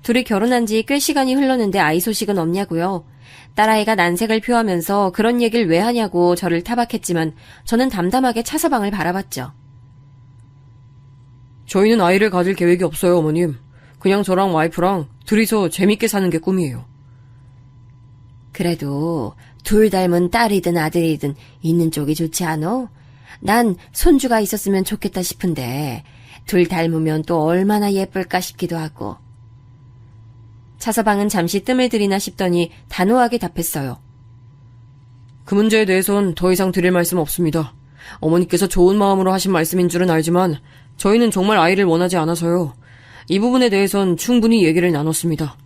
둘이 결혼한 지 꽤 시간이 흘렀는데 아이 소식은 없냐고요. 딸아이가 난색을 표하면서 그런 얘기를 왜 하냐고 저를 타박했지만 저는 담담하게 차서방을 바라봤죠. 저희는 아이를 가질 계획이 없어요, 어머님. 그냥 저랑 와이프랑 둘이서 재밌게 사는 게 꿈이에요. 그래도 둘 닮은 딸이든 아들이든 있는 쪽이 좋지 않어? 난 손주가 있었으면 좋겠다 싶은데 둘 닮으면 또 얼마나 예쁠까 싶기도 하고. 차서방은 잠시 뜸을 들이나 싶더니 단호하게 답했어요. 그 문제에 대해선 더 이상 드릴 말씀 없습니다. 어머니께서 좋은 마음으로 하신 말씀인 줄은 알지만 저희는 정말 아이를 원하지 않아서요. 이 부분에 대해선 충분히 얘기를 나눴습니다.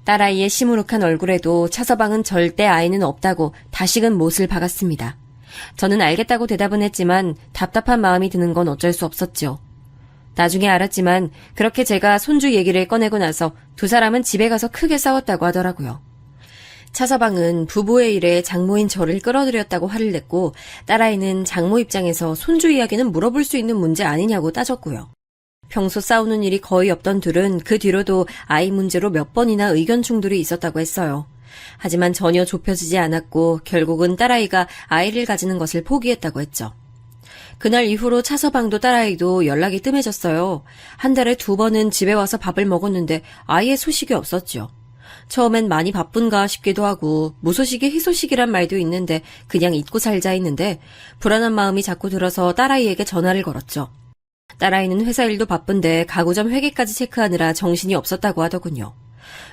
딸아이의 시무룩한 얼굴에도 차서방은 절대 아이는 없다고 다시금 못을 박았습니다. 저는 알겠다고 대답은 했지만 답답한 마음이 드는 건 어쩔 수 없었죠. 나중에 알았지만 그렇게 제가 손주 얘기를 꺼내고 나서 두 사람은 집에 가서 크게 싸웠다고 하더라고요. 차서방은 부부의 일에 장모인 저를 끌어들였다고 화를 냈고 딸아이는 장모 입장에서 손주 이야기는 물어볼 수 있는 문제 아니냐고 따졌고요. 평소 싸우는 일이 거의 없던 둘은 그 뒤로도 아이 문제로 몇 번이나 의견 충돌이 있었다고 했어요. 하지만 전혀 좁혀지지 않았고 결국은 딸아이가 아이를 가지는 것을 포기했다고 했죠. 그날 이후로 차서방도 딸아이도 연락이 뜸해졌어요. 한 달에 2번은 집에 와서 밥을 먹었는데 아이의 소식이 없었죠. 처음엔 많이 바쁜가 싶기도 하고 무소식이 희소식이란 말도 있는데 그냥 잊고 살자 했는데 불안한 마음이 자꾸 들어서 딸아이에게 전화를 걸었죠. 딸아이는 회사 일도 바쁜데 가구점 회계까지 체크하느라 정신이 없었다고 하더군요.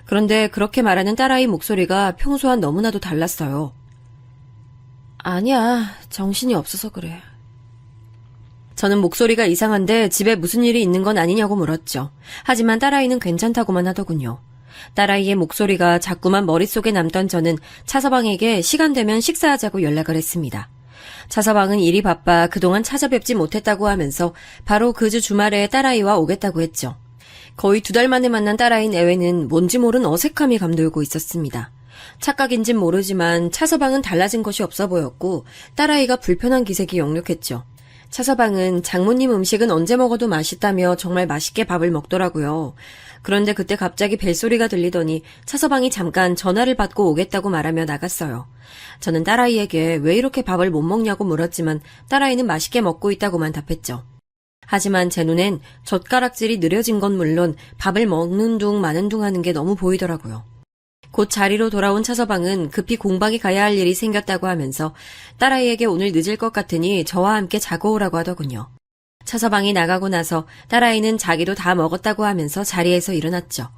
그런데 그렇게 말하는 딸아이 목소리가 평소와 너무나도 달랐어요. 아니야, 정신이 없어서 그래. 저는 목소리가 이상한데 집에 무슨 일이 있는 건 아니냐고 물었죠. 하지만 딸아이는 괜찮다고만 하더군요. 딸아이의 목소리가 자꾸만 머릿속에 남던 저는 차서방에게 시간 되면 식사하자고 연락을 했습니다. 차서방은 일이 바빠 그동안 찾아뵙지 못했다고 하면서 바로 그 주 주말에 딸아이와 오겠다고 했죠. 거의 2달 만에 만난 딸아이 내외는 뭔지 모른 어색함이 감돌고 있었습니다. 착각인진 모르지만 차서방은 달라진 것이 없어 보였고 딸아이가 불편한 기색이 역력했죠. 차서방은 장모님 음식은 언제 먹어도 맛있다며 정말 맛있게 밥을 먹더라고요. 그런데 그때 갑자기 벨소리가 들리더니 차서방이 잠깐 전화를 받고 오겠다고 말하며 나갔어요. 저는 딸아이에게 왜 이렇게 밥을 못 먹냐고 물었지만 딸아이는 맛있게 먹고 있다고만 답했죠. 하지만 제 눈엔 젓가락질이 느려진 건 물론 밥을 먹는 둥 마는 둥 하는 게 너무 보이더라고요. 곧 자리로 돌아온 차서방은 급히 공방에 가야 할 일이 생겼다고 하면서 딸아이에게 오늘 늦을 것 같으니 저와 함께 자고 오라고 하더군요. 차서방이 나가고 나서 딸아이는 자기도 다 먹었다고 하면서 자리에서 일어났죠.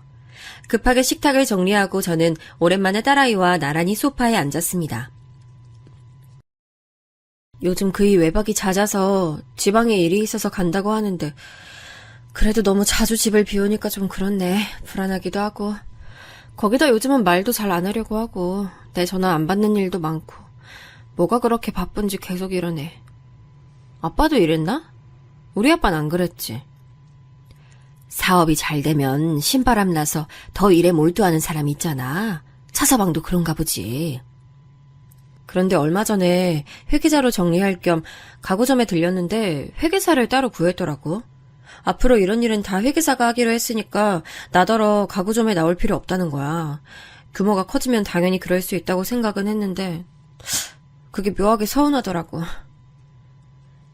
급하게 식탁을 정리하고 저는 오랜만에 딸아이와 나란히 소파에 앉았습니다. 요즘 그이 외박이 잦아서 지방에 일이 있어서 간다고 하는데 그래도 너무 자주 집을 비우니까 좀 그렇네. 불안하기도 하고. 거기다 요즘은 말도 잘 안 하려고 하고 내 전화 안 받는 일도 많고 뭐가 그렇게 바쁜지 계속 이러네. 아빠도 이랬나? 우리 아빠는 안 그랬지. 사업이 잘 되면 신바람 나서 더 일에 몰두하는 사람이 있잖아. 차서방도 그런가 보지. 그런데 얼마 전에 회계자로 정리할 겸 가구점에 들렸는데 회계사를 따로 구했더라고. 앞으로 이런 일은 다 회계사가 하기로 했으니까 나더러 가구점에 나올 필요 없다는 거야. 규모가 커지면 당연히 그럴 수 있다고 생각은 했는데 그게 묘하게 서운하더라고.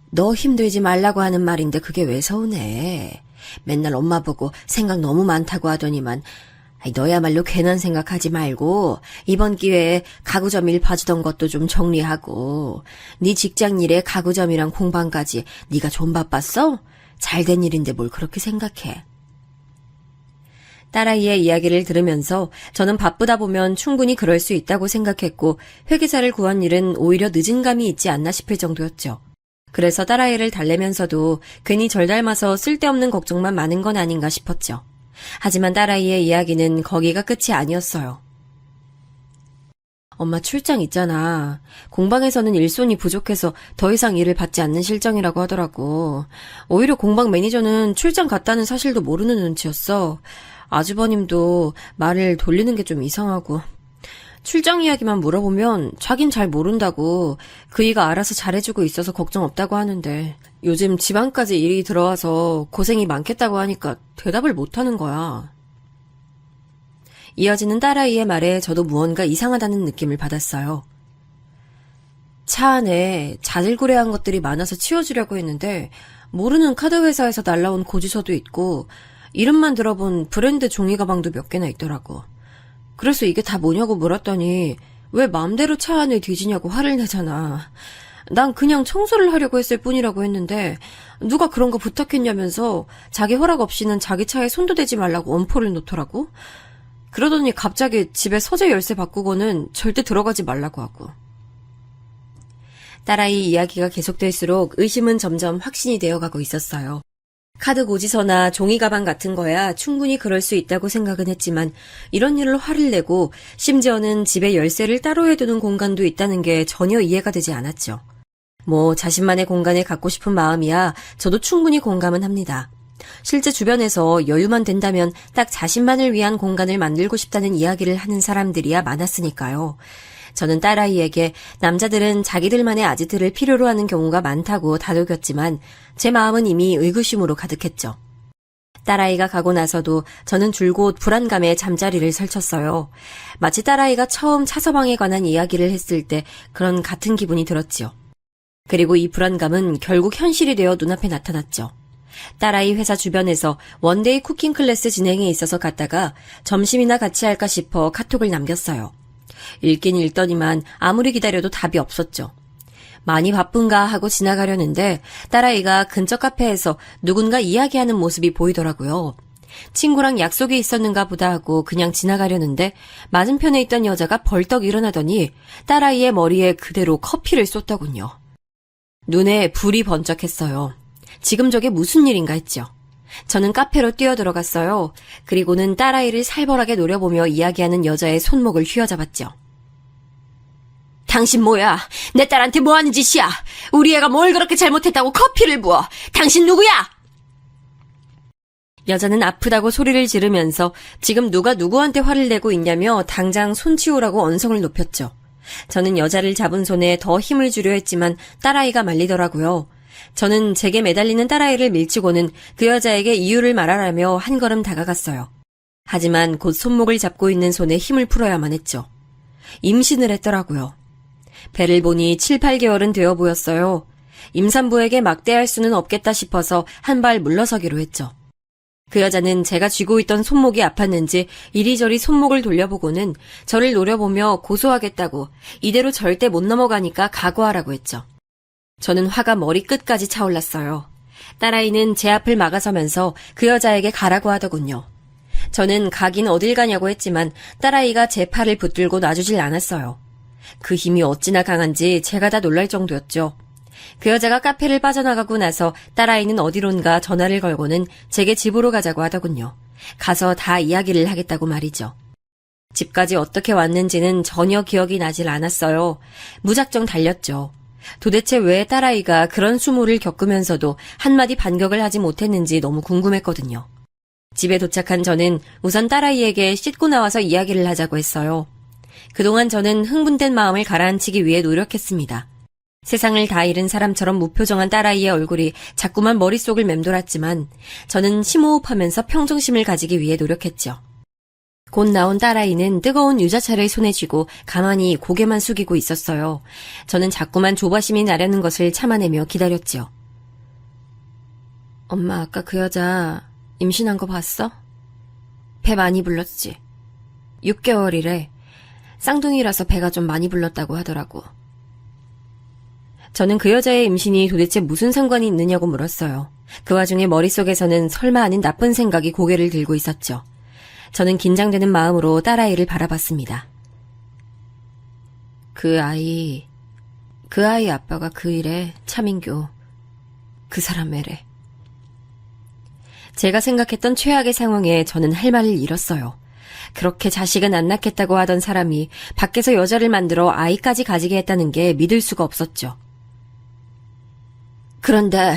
너 힘들지 말라고 하는 말인데 그게 왜 서운해. 맨날 엄마 보고 생각 너무 많다고 하더니만 너야말로 괜한 생각하지 말고 이번 기회에 가구점 일 봐주던 것도 좀 정리하고 네 직장 일에 가구점이랑 공방까지 네가 좀 바빴어? 잘된 일인데 뭘 그렇게 생각해. 딸아이의 이야기를 들으면서 저는 바쁘다 보면 충분히 그럴 수 있다고 생각했고 회계사를 구한 일은 오히려 늦은 감이 있지 않나 싶을 정도였죠. 그래서 딸아이를 달래면서도 괜히 절 닮아서 쓸데없는 걱정만 많은 건 아닌가 싶었죠. 하지만 딸아이의 이야기는 거기가 끝이 아니었어요. 엄마 출장 있잖아. 공방에서는 일손이 부족해서 더 이상 일을 받지 않는 실정이라고 하더라고. 오히려 공방 매니저는 출장 갔다는 사실도 모르는 눈치였어. 아주버님도 말을 돌리는 게 좀 이상하고. 출장 이야기만 물어보면 자긴 잘 모른다고 그이가 알아서 잘해주고 있어서 걱정 없다고 하는데 요즘 지방까지 일이 들어와서 고생이 많겠다고 하니까 대답을 못하는 거야. 이어지는 딸아이의 말에 저도 무언가 이상하다는 느낌을 받았어요. 차 안에 자질구레한 것들이 많아서 치워주려고 했는데 모르는 카드 회사에서 날라온 고지서도 있고 이름만 들어본 브랜드 종이 가방도 몇 개나 있더라고. 그래서 이게 다 뭐냐고 물었더니 왜 마음대로 차 안을 뒤지냐고 화를 내잖아. 난 그냥 청소를 하려고 했을 뿐이라고 했는데 누가 그런 거 부탁했냐면서 자기 허락 없이는 자기 차에 손도 대지 말라고 엄포를 놓더라고. 그러더니 갑자기 집에 서재 열쇠 바꾸고는 절대 들어가지 말라고 하고. 딸아이 이야기가 계속될수록 의심은 점점 확신이 되어가고 있었어요. 카드 고지서나 종이 가방 같은 거야 충분히 그럴 수 있다고 생각은 했지만 이런 일을 화를 내고 심지어는 집에 열쇠를 따로 해두는 공간도 있다는 게 전혀 이해가 되지 않았죠. 뭐 자신만의 공간을 갖고 싶은 마음이야 저도 충분히 공감은 합니다. 실제 주변에서 여유만 된다면 딱 자신만을 위한 공간을 만들고 싶다는 이야기를 하는 사람들이야 많았으니까요. 저는 딸아이에게 남자들은 자기들만의 아지트를 필요로 하는 경우가 많다고 다독였지만 제 마음은 이미 의구심으로 가득했죠. 딸아이가 가고 나서도 저는 줄곧 불안감에 잠자리를 설쳤어요. 마치 딸아이가 처음 차서방에 관한 이야기를 했을 때 그런 같은 기분이 들었지요. 그리고 이 불안감은 결국 현실이 되어 눈앞에 나타났죠. 딸아이 회사 주변에서 원데이 쿠킹 클래스 진행에 있어서 갔다가 점심이나 같이 할까 싶어 카톡을 남겼어요. 읽긴 읽더니만 아무리 기다려도 답이 없었죠. 많이 바쁜가 하고 지나가려는데 딸아이가 근처 카페에서 누군가 이야기하는 모습이 보이더라고요. 친구랑 약속이 있었는가 보다 하고 그냥 지나가려는데 맞은편에 있던 여자가 벌떡 일어나더니 딸아이의 머리에 그대로 커피를 쏟더군요. 눈에 불이 번쩍했어요. 지금 저게 무슨 일인가 했죠. 저는 카페로 뛰어들어갔어요. 그리고는 딸아이를 살벌하게 노려보며 이야기하는 여자의 손목을 휘어잡았죠. 당신 뭐야? 내 딸한테 뭐 하는 짓이야? 우리 애가 뭘 그렇게 잘못했다고 커피를 부어? 당신 누구야? 여자는 아프다고 소리를 지르면서 지금 누가 누구한테 화를 내고 있냐며 당장 손 치우라고 언성을 높였죠. 저는 여자를 잡은 손에 더 힘을 주려 했지만 딸아이가 말리더라고요. 저는 제게 매달리는 딸아이를 밀치고는 그 여자에게 이유를 말하라며 한 걸음 다가갔어요. 하지만 곧 손목을 잡고 있는 손에 힘을 풀어야만 했죠. 임신을 했더라고요. 배를 보니 7, 8개월은 되어 보였어요. 임산부에게 막대할 수는 없겠다 싶어서 한 발 물러서기로 했죠. 그 여자는 제가 쥐고 있던 손목이 아팠는지 이리저리 손목을 돌려보고는 저를 노려보며 고소하겠다고 이대로 절대 못 넘어가니까 각오하라고 했죠. 저는 화가 머리끝까지 차올랐어요. 딸아이는 제 앞을 막아서면서 그 여자에게 가라고 하더군요. 저는 가긴 어딜 가냐고 했지만 딸아이가 제 팔을 붙들고 놔주질 않았어요. 그 힘이 어찌나 강한지 제가 다 놀랄 정도였죠. 그 여자가 카페를 빠져나가고 나서 딸아이는 어디론가 전화를 걸고는 제게 집으로 가자고 하더군요. 가서 다 이야기를 하겠다고 말이죠. 집까지 어떻게 왔는지는 전혀 기억이 나질 않았어요. 무작정 달렸죠. 도대체 왜 딸아이가 그런 수모를 겪으면서도 한마디 반격을 하지 못했는지 너무 궁금했거든요. 집에 도착한 저는 우선 딸아이에게 씻고 나와서 이야기를 하자고 했어요. 그동안 저는 흥분된 마음을 가라앉히기 위해 노력했습니다. 세상을 다 잃은 사람처럼 무표정한 딸아이의 얼굴이 자꾸만 머릿속을 맴돌았지만 저는 심호흡하면서 평정심을 가지기 위해 노력했죠. 곧 나온 딸아이는 뜨거운 유자차를 손에 쥐고 가만히 고개만 숙이고 있었어요. 저는 자꾸만 조바심이 나려는 것을 참아내며 기다렸지요. 엄마, 아까 그 여자 임신한 거 봤어? 배 많이 불렀지. 6개월이래. 쌍둥이라서 배가 좀 많이 불렀다고 하더라고. 저는 그 여자의 임신이 도대체 무슨 상관이 있느냐고 물었어요. 그 와중에 머릿속에서는 설마 아닌 나쁜 생각이 고개를 들고 있었죠. 저는 긴장되는 마음으로 딸아이를 바라봤습니다. 그 아이 아빠가 그 일에 차민규, 그 사람 애래. 제가 생각했던 최악의 상황에 저는 할 말을 잃었어요. 그렇게 자식은 안 낳겠다고 하던 사람이 밖에서 여자를 만들어 아이까지 가지게 했다는 게 믿을 수가 없었죠. 그런데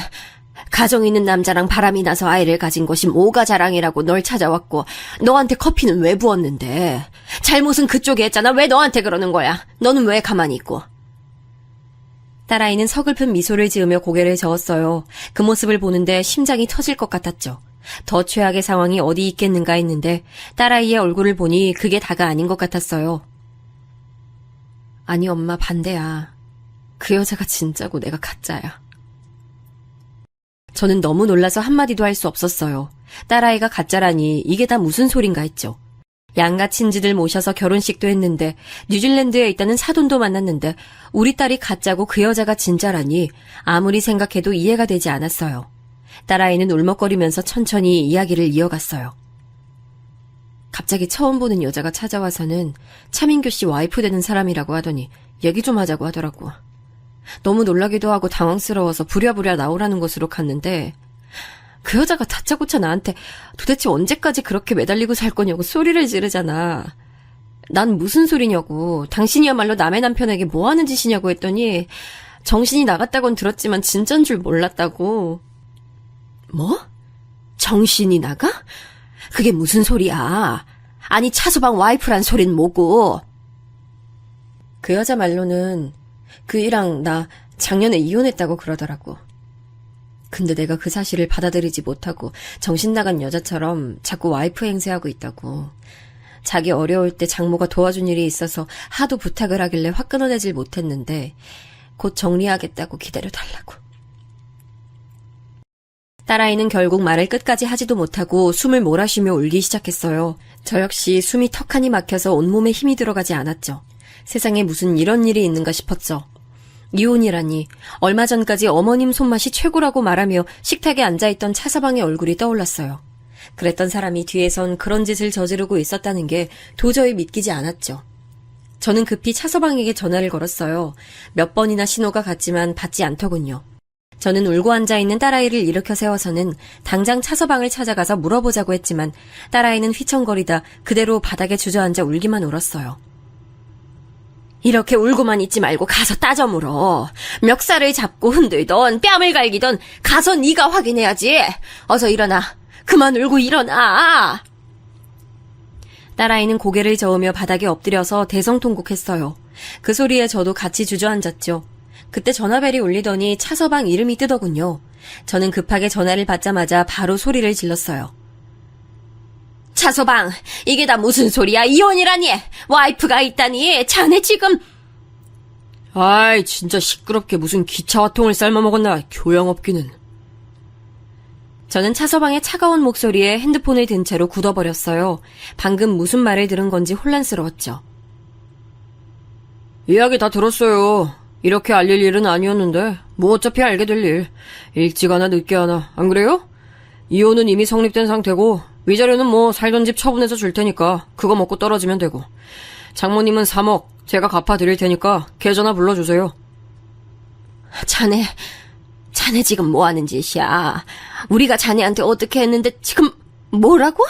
가정 있는 남자랑 바람이 나서 아이를 가진 것이 뭐가 자랑이라고 널 찾아왔고 너한테 커피는 왜 부었는데? 잘못은 그쪽이 했잖아. 왜 너한테 그러는 거야? 너는 왜 가만히 있고? 딸아이는 서글픈 미소를 지으며 고개를 저었어요. 그 모습을 보는데 심장이 터질 것 같았죠. 더 최악의 상황이 어디 있겠는가 했는데 딸아이의 얼굴을 보니 그게 다가 아닌 것 같았어요. 아니 엄마, 반대야. 그 여자가 진짜고 내가 가짜야. 저는 너무 놀라서 한마디도 할 수 없었어요. 딸아이가 가짜라니 이게 다 무슨 소린가 했죠. 양가 친지들 모셔서 결혼식도 했는데 뉴질랜드에 있다는 사돈도 만났는데 우리 딸이 가짜고 그 여자가 진짜라니 아무리 생각해도 이해가 되지 않았어요. 딸아이는 울먹거리면서 천천히 이야기를 이어갔어요. 갑자기 처음 보는 여자가 찾아와서는 차민규 씨 와이프 되는 사람이라고 하더니 얘기 좀 하자고 하더라고. 너무 놀라기도 하고 당황스러워서 부랴부랴 나오라는 곳으로 갔는데 그 여자가 다짜고짜 나한테 도대체 언제까지 그렇게 매달리고 살 거냐고 소리를 지르잖아. 난 무슨 소리냐고, 당신이야말로 남의 남편에게 뭐 하는 짓이냐고 했더니 정신이 나갔다곤 들었지만 진짠 줄 몰랐다고. 뭐? 정신이 나가? 그게 무슨 소리야? 아니 차서방 와이프란 소린 뭐고? 그 여자 말로는 그 이랑 나 작년에 이혼했다고 그러더라고. 근데 내가 그 사실을 받아들이지 못하고 정신 나간 여자처럼 자꾸 와이프 행세하고 있다고. 자기 어려울 때 장모가 도와준 일이 있어서 하도 부탁을 하길래 확 끊어내질 못했는데 곧 정리하겠다고 기다려달라고. 딸아이는 결국 말을 끝까지 하지도 못하고 숨을 몰아쉬며 울기 시작했어요. 저 역시 숨이 턱하니 막혀서 온몸에 힘이 들어가지 않았죠. 세상에 무슨 이런 일이 있는가 싶었죠. 이혼이라니. 얼마 전까지 어머님 손맛이 최고라고 말하며 식탁에 앉아있던 차서방의 얼굴이 떠올랐어요. 그랬던 사람이 뒤에선 그런 짓을 저지르고 있었다는 게 도저히 믿기지 않았죠. 저는 급히 차서방에게 전화를 걸었어요. 몇 번이나 신호가 갔지만 받지 않더군요. 저는 울고 앉아있는 딸아이를 일으켜 세워서는 당장 차서방을 찾아가서 물어보자고 했지만 딸아이는 휘청거리다 그대로 바닥에 주저앉아 울기만 울었어요. 이렇게 울고만 있지 말고 가서 따져 물어. 멱살을 잡고 흔들던 뺨을 갈기던 가서 네가 확인해야지. 어서 일어나. 그만 울고 일어나. 딸아이는 고개를 저으며 바닥에 엎드려서 대성통곡했어요. 그 소리에 저도 같이 주저앉았죠. 그때 전화벨이 울리더니 차서방 이름이 뜨더군요. 저는 급하게 전화를 받자마자 바로 소리를 질렀어요. 차서방, 이게 다 무슨 소리야? 이혼이라니! 와이프가 있다니! 자네 지금... 아이, 진짜 시끄럽게 무슨 기차화통을 삶아먹었나, 교양 없기는. 저는 차서방의 차가운 목소리에 핸드폰을 든 채로 굳어버렸어요. 방금 무슨 말을 들은 건지 혼란스러웠죠. 이야기 다 들었어요. 이렇게 알릴 일은 아니었는데 뭐 어차피 알게 될 일. 일찍 하나 늦게 하나, 안 그래요? 이혼은 이미 성립된 상태고 위자료는 뭐 살던 집 처분해서 줄 테니까 그거 먹고 떨어지면 되고, 장모님은 3억 제가 갚아드릴 테니까 계좌나 불러주세요. 자네 지금 뭐 하는 짓이야? 우리가 자네한테 어떻게 했는데 지금 뭐라고?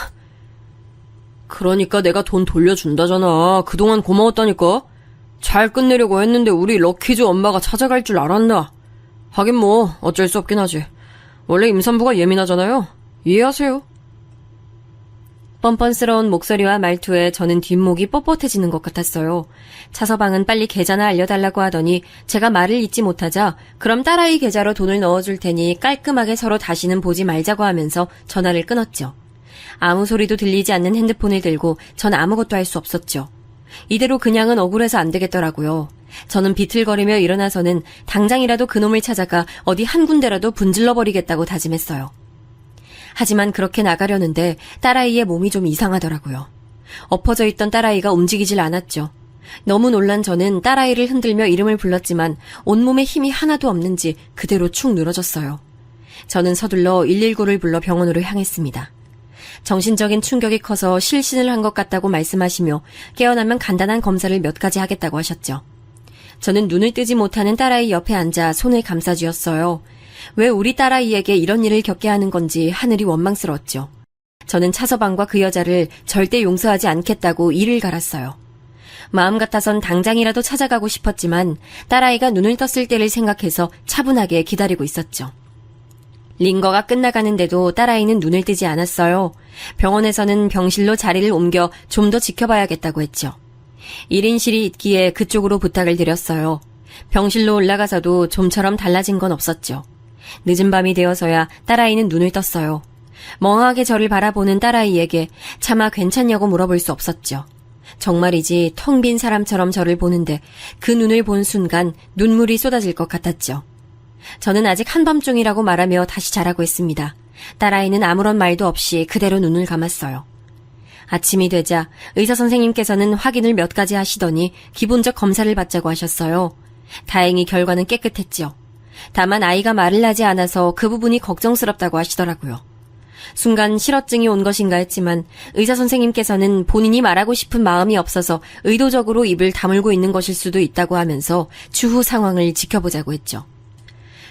그러니까 내가 돈 돌려준다잖아. 그동안 고마웠다니까. 잘 끝내려고 했는데 우리 럭키즈 엄마가 찾아갈 줄 알았나. 하긴 뭐 어쩔 수 없긴 하지. 원래 임산부가 예민하잖아요. 이해하세요. 뻔뻔스러운 목소리와 말투에 저는 뒷목이 뻣뻣해지는 것 같았어요. 차서방은 빨리 계좌나 알려달라고 하더니 제가 말을 잇지 못하자 그럼 딸아이 계좌로 돈을 넣어줄 테니 깔끔하게 서로 다시는 보지 말자고 하면서 전화를 끊었죠. 아무 소리도 들리지 않는 핸드폰을 들고 전 아무것도 할 수 없었죠. 이대로 그냥은 억울해서 안 되겠더라고요. 저는 비틀거리며 일어나서는 당장이라도 그놈을 찾아가 어디 한 군데라도 분질러버리겠다고 다짐했어요. 하지만 그렇게 나가려는데 딸아이의 몸이 좀 이상하더라고요. 엎어져 있던 딸아이가 움직이질 않았죠. 너무 놀란 저는 딸아이를 흔들며 이름을 불렀지만 온몸에 힘이 하나도 없는지 그대로 축 늘어졌어요. 저는 서둘러 119를 불러 병원으로 향했습니다. 정신적인 충격이 커서 실신을 한 것 같다고 말씀하시며 깨어나면 간단한 검사를 몇 가지 하겠다고 하셨죠. 저는 눈을 뜨지 못하는 딸아이 옆에 앉아 손을 감싸쥐었어요. 왜 우리 딸아이에게 이런 일을 겪게 하는 건지 하늘이 원망스러웠죠. 저는 차서방과 그 여자를 절대 용서하지 않겠다고 이를 갈았어요. 마음 같아선 당장이라도 찾아가고 싶었지만 딸아이가 눈을 떴을 때를 생각해서 차분하게 기다리고 있었죠. 링거가 끝나가는데도 딸아이는 눈을 뜨지 않았어요. 병원에서는 병실로 자리를 옮겨 좀 더 지켜봐야겠다고 했죠. 1인실이 있기에 그쪽으로 부탁을 드렸어요. 병실로 올라가서도 좀처럼 달라진 건 없었죠. 늦은 밤이 되어서야 딸아이는 눈을 떴어요. 멍하게 저를 바라보는 딸아이에게 차마 괜찮냐고 물어볼 수 없었죠. 정말이지 텅 빈 사람처럼 저를 보는데 그 눈을 본 순간 눈물이 쏟아질 것 같았죠. 저는 아직 한밤중이라고 말하며 다시 자라고 했습니다. 딸아이는 아무런 말도 없이 그대로 눈을 감았어요. 아침이 되자 의사 선생님께서는 확인을 몇 가지 하시더니 기본적 검사를 받자고 하셨어요. 다행히 결과는 깨끗했죠. 다만 아이가 말을 하지 않아서 그 부분이 걱정스럽다고 하시더라고요. 순간 실어증이 온 것인가 했지만 의사 선생님께서는 본인이 말하고 싶은 마음이 없어서 의도적으로 입을 다물고 있는 것일 수도 있다고 하면서 추후 상황을 지켜보자고 했죠.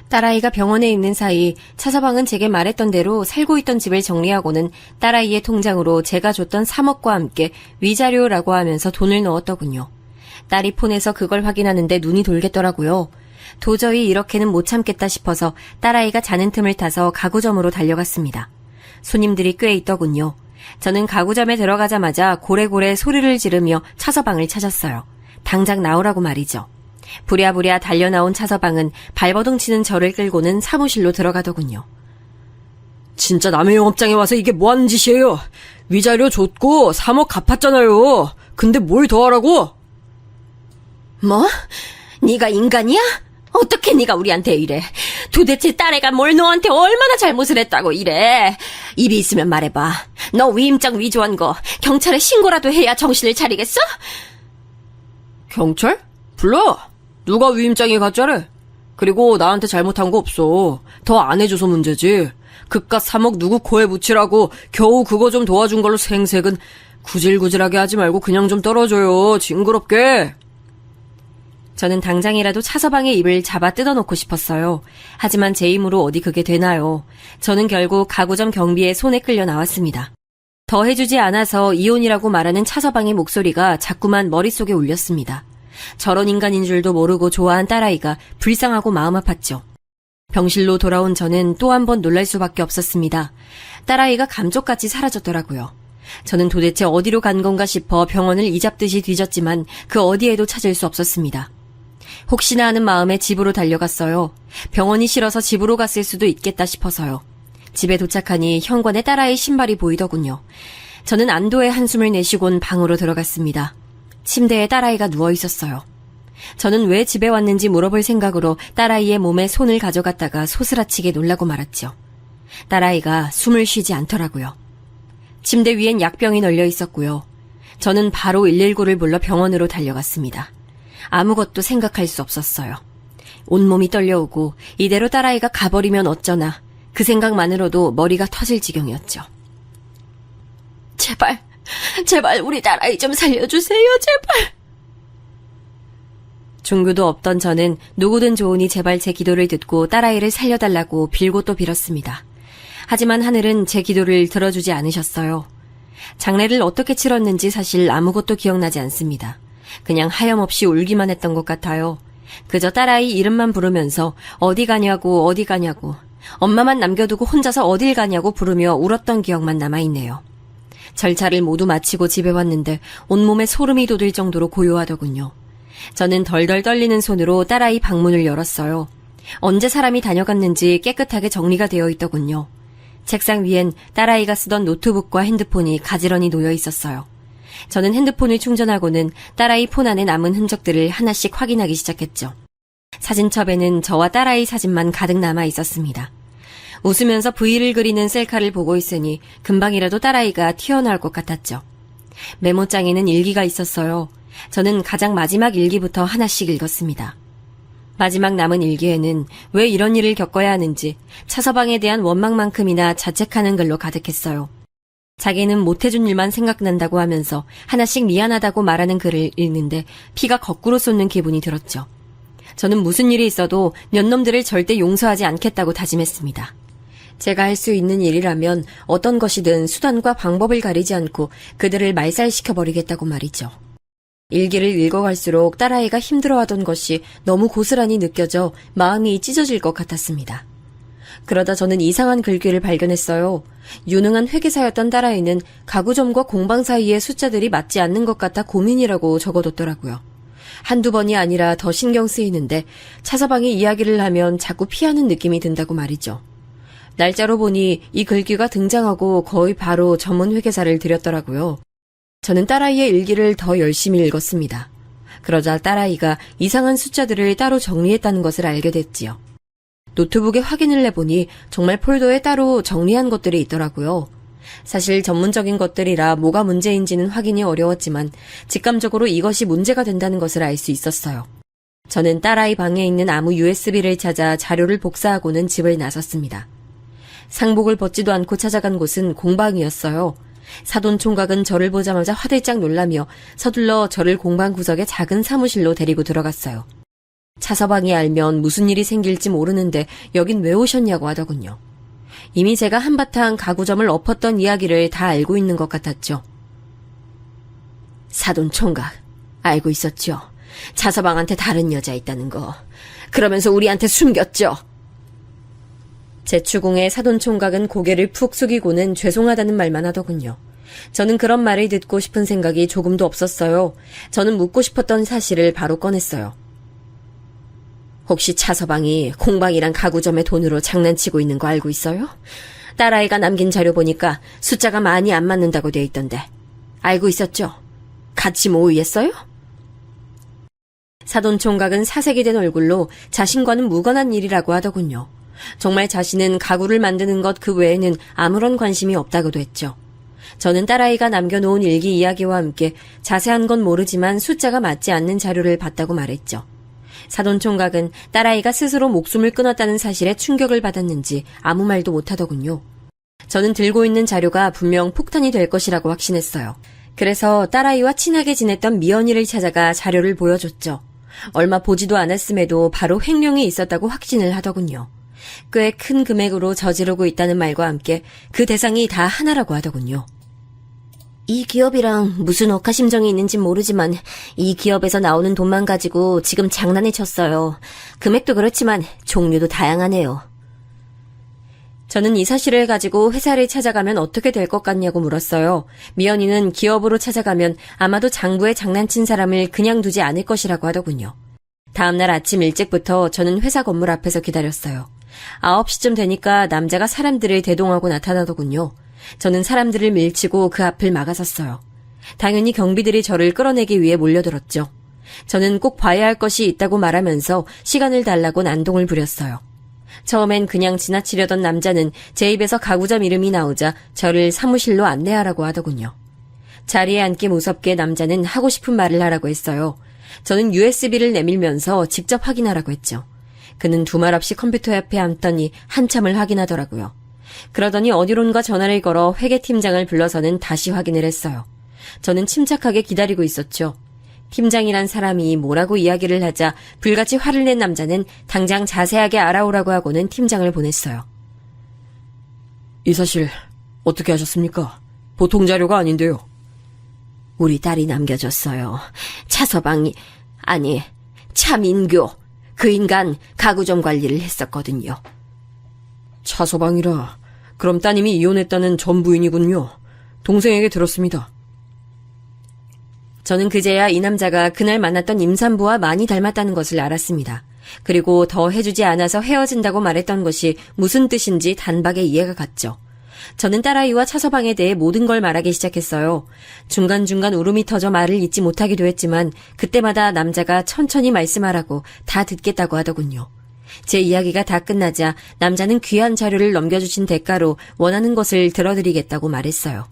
딸아이가 병원에 있는 사이 차서방은 제게 말했던 대로 살고 있던 집을 정리하고는 딸아이의 통장으로 제가 줬던 3억과 함께 위자료라고 하면서 돈을 넣었더군요. 딸이 폰에서 그걸 확인하는데 눈이 돌겠더라고요. 도저히 이렇게는 못 참겠다 싶어서 딸아이가 자는 틈을 타서 가구점으로 달려갔습니다. 손님들이 꽤 있더군요. 저는 가구점에 들어가자마자 고래고래 소리를 지르며 차서방을 찾았어요. 당장 나오라고 말이죠. 부랴부랴 달려나온 차서방은 발버둥 치는 저를 끌고는 사무실로 들어가더군요. 진짜 남의 영업장에 와서 이게 뭐하는 짓이에요? 위자료 줬고 3억 갚았잖아요. 근데 뭘 더 하라고? 뭐? 네가 인간이야? 어떻게 네가 우리한테 이래? 도대체 딸애가 뭘 너한테 얼마나 잘못을 했다고 이래? 입이 있으면 말해봐. 너 위임장 위조한 거 경찰에 신고라도 해야 정신을 차리겠어? 경찰? 불러. 누가 위임장이 가짜래? 그리고 나한테 잘못한 거 없어. 더 안 해줘서 문제지. 그깟 3억 누구 코에 묻히라고 겨우 그거 좀 도와준 걸로 생색은 구질구질하게 하지 말고 그냥 좀 떨어져요. 징그럽게. 저는 당장이라도 차서방의 입을 잡아 뜯어놓고 싶었어요. 하지만 제 힘으로 어디 그게 되나요? 저는 결국 가구점 경비에 손에 끌려 나왔습니다. 더 해주지 않아서 이혼이라고 말하는 차서방의 목소리가 자꾸만 머릿속에 울렸습니다. 저런 인간인 줄도 모르고 좋아한 딸아이가 불쌍하고 마음 아팠죠. 병실로 돌아온 저는 또 한 번 놀랄 수밖에 없었습니다. 딸아이가 감쪽같이 사라졌더라고요. 저는 도대체 어디로 간 건가 싶어 병원을 이잡듯이 뒤졌지만 그 어디에도 찾을 수 없었습니다. 혹시나 하는 마음에 집으로 달려갔어요. 병원이 싫어서 집으로 갔을 수도 있겠다 싶어서요. 집에 도착하니 현관에 딸아이 신발이 보이더군요. 저는 안도의 한숨을 내쉬곤 방으로 들어갔습니다. 침대에 딸아이가 누워 있었어요. 저는 왜 집에 왔는지 물어볼 생각으로 딸아이의 몸에 손을 가져갔다가 소스라치게 놀라고 말았죠. 딸아이가 숨을 쉬지 않더라고요. 침대 위엔 약병이 널려 있었고요. 저는 바로 119를 불러 병원으로 달려갔습니다. 아무것도 생각할 수 없었어요. 온몸이 떨려오고 이대로 딸아이가 가버리면 어쩌나 그 생각만으로도 머리가 터질 지경이었죠. 제발 우리 딸아이 좀 살려주세요, 제발. 종교도 없던 저는 누구든 좋으니 제발 제 기도를 듣고 딸아이를 살려달라고 빌고 또 빌었습니다. 하지만 하늘은 제 기도를 들어주지 않으셨어요. 장례를 어떻게 치렀는지 사실 아무것도 기억나지 않습니다. 그냥 하염없이 울기만 했던 것 같아요. 그저 딸아이 이름만 부르면서 어디 가냐고 엄마만 남겨두고 혼자서 어딜 가냐고 부르며 울었던 기억만 남아있네요. 절차를 모두 마치고 집에 왔는데 온몸에 소름이 돋을 정도로 고요하더군요. 저는 덜덜 떨리는 손으로 딸아이 방문을 열었어요. 언제 사람이 다녀갔는지 깨끗하게 정리가 되어 있더군요. 책상 위엔 딸아이가 쓰던 노트북과 핸드폰이 가지런히 놓여 있었어요. 저는 핸드폰을 충전하고는 딸아이 폰 안에 남은 흔적들을 하나씩 확인하기 시작했죠. 사진첩에는 저와 딸아이 사진만 가득 남아 있었습니다. 웃으면서 V를 그리는 셀카를 보고 있으니 금방이라도 딸아이가 튀어나올 것 같았죠. 메모장에는 일기가 있었어요. 저는 가장 마지막 일기부터 하나씩 읽었습니다. 마지막 남은 일기에는 왜 이런 일을 겪어야 하는지 차서방에 대한 원망만큼이나 자책하는 글로 가득했어요. 자기는 못해준 일만 생각난다고 하면서 하나씩 미안하다고 말하는 글을 읽는데 피가 거꾸로 솟는 기분이 들었죠. 저는 무슨 일이 있어도 년놈들을 절대 용서하지 않겠다고 다짐했습니다. 제가 할 수 있는 일이라면 어떤 것이든 수단과 방법을 가리지 않고 그들을 말살시켜버리겠다고 말이죠. 일기를 읽어갈수록 딸아이가 힘들어하던 것이 너무 고스란히 느껴져 마음이 찢어질 것 같았습니다. 그러다 저는 이상한 글귀를 발견했어요. 유능한 회계사였던 딸아이는 가구점과 공방 사이의 숫자들이 맞지 않는 것 같아 고민이라고 적어뒀더라고요. 한두 번이 아니라 더 신경 쓰이는데 차서방이 이야기를 하면 자꾸 피하는 느낌이 든다고 말이죠. 날짜로 보니 이 글귀가 등장하고 거의 바로 전문 회계사를 들였더라고요. 저는 딸아이의 일기를 더 열심히 읽었습니다. 그러자 딸아이가 이상한 숫자들을 따로 정리했다는 것을 알게 됐지요. 노트북에 확인을 해보니 정말 폴더에 따로 정리한 것들이 있더라고요. 사실 전문적인 것들이라 뭐가 문제인지는 확인이 어려웠지만 직감적으로 이것이 문제가 된다는 것을 알 수 있었어요. 저는 딸아이 방에 있는 아무 USB를 찾아 자료를 복사하고는 집을 나섰습니다. 상복을 벗지도 않고 찾아간 곳은 공방이었어요. 사돈 총각은 저를 보자마자 화들짝 놀라며 서둘러 저를 공방 구석의 작은 사무실로 데리고 들어갔어요. 차서방이 알면 무슨 일이 생길지 모르는데 여긴 왜 오셨냐고 하더군요. 이미 제가 한바탕 가구점을 엎었던 이야기를 다 알고 있는 것 같았죠. 사돈 총각, 알고 있었죠. 차서방한테 다른 여자 있다는 거. 그러면서 우리한테 숨겼죠. 제추궁의 사돈 총각은 고개를 푹 숙이고는 죄송하다는 말만 하더군요. 저는 그런 말을 듣고 싶은 생각이 조금도 없었어요. 저는 묻고 싶었던 사실을 바로 꺼냈어요. 혹시 차서방이 공방이랑 가구점의 돈으로 장난치고 있는 거 알고 있어요? 딸아이가 남긴 자료 보니까 숫자가 많이 안 맞는다고 돼 있던데. 알고 있었죠? 같이 모의했어요? 사돈 총각은 사색이 된 얼굴로 자신과는 무관한 일이라고 하더군요. 정말 자신은 가구를 만드는 것 그 외에는 아무런 관심이 없다고도 했죠. 저는 딸아이가 남겨놓은 일기 이야기와 함께 자세한 건 모르지만 숫자가 맞지 않는 자료를 봤다고 말했죠. 사돈 총각은 딸아이가 스스로 목숨을 끊었다는 사실에 충격을 받았는지 아무 말도 못하더군요. 저는 들고 있는 자료가 분명 폭탄이 될 것이라고 확신했어요. 그래서 딸아이와 친하게 지냈던 미연이를 찾아가 자료를 보여줬죠. 얼마 보지도 않았음에도 바로 횡령이 있었다고 확신을 하더군요. 꽤 큰 금액으로 저지르고 있다는 말과 함께 그 대상이 다 하나라고 하더군요. 이 기업이랑 무슨 억하심정이 있는진 모르지만 이 기업에서 나오는 돈만 가지고 지금 장난을 쳤어요. 금액도 그렇지만 종류도 다양하네요. 저는 이 사실을 가지고 회사를 찾아가면 어떻게 될 것 같냐고 물었어요. 미연이는 기업으로 찾아가면 아마도 장부에 장난친 사람을 그냥 두지 않을 것이라고 하더군요. 다음날 아침 일찍부터 저는 회사 건물 앞에서 기다렸어요. 9시쯤 되니까 남자가 사람들을 대동하고 나타나더군요. 저는 사람들을 밀치고 그 앞을 막아섰어요. 당연히 경비들이 저를 끌어내기 위해 몰려들었죠. 저는 꼭 봐야 할 것이 있다고 말하면서 시간을 달라고 난동을 부렸어요. 처음엔 그냥 지나치려던 남자는 제 입에서 가구점 이름이 나오자 저를 사무실로 안내하라고 하더군요. 자리에 앉기 무섭게 남자는 하고 싶은 말을 하라고 했어요. 저는 USB를 내밀면서 직접 확인하라고 했죠. 그는 두말 없이 컴퓨터 옆에 앉더니 한참을 확인하더라고요. 그러더니 어디론가 전화를 걸어 회계팀장을 불러서는 다시 확인을 했어요. 저는 침착하게 기다리고 있었죠. 팀장이란 사람이 뭐라고 이야기를 하자 불같이 화를 낸 남자는 당장 자세하게 알아오라고 하고는 팀장을 보냈어요. 이 사실 어떻게 하셨습니까? 보통 자료가 아닌데요. 우리 딸이 남겨줬어요. 차서방이, 아니, 차민교. 그 인간 가구점 관리를 했었거든요. 차서방이라 그럼 따님이 이혼했다는 전 부인이군요. 동생에게 들었습니다. 저는 그제야 이 남자가 그날 만났던 임산부와 많이 닮았다는 것을 알았습니다. 그리고 더 해주지 않아서 헤어진다고 말했던 것이 무슨 뜻인지 단박에 이해가 갔죠. 저는 딸아이와 차서방에 대해 모든 걸 말하기 시작했어요. 중간중간 울음이 터져 말을 잇지 못하기도 했지만 그때마다 남자가 천천히 말씀하라고 다 듣겠다고 하더군요. 제 이야기가 다 끝나자 남자는 귀한 자료를 넘겨주신 대가로 원하는 것을 들어드리겠다고 말했어요.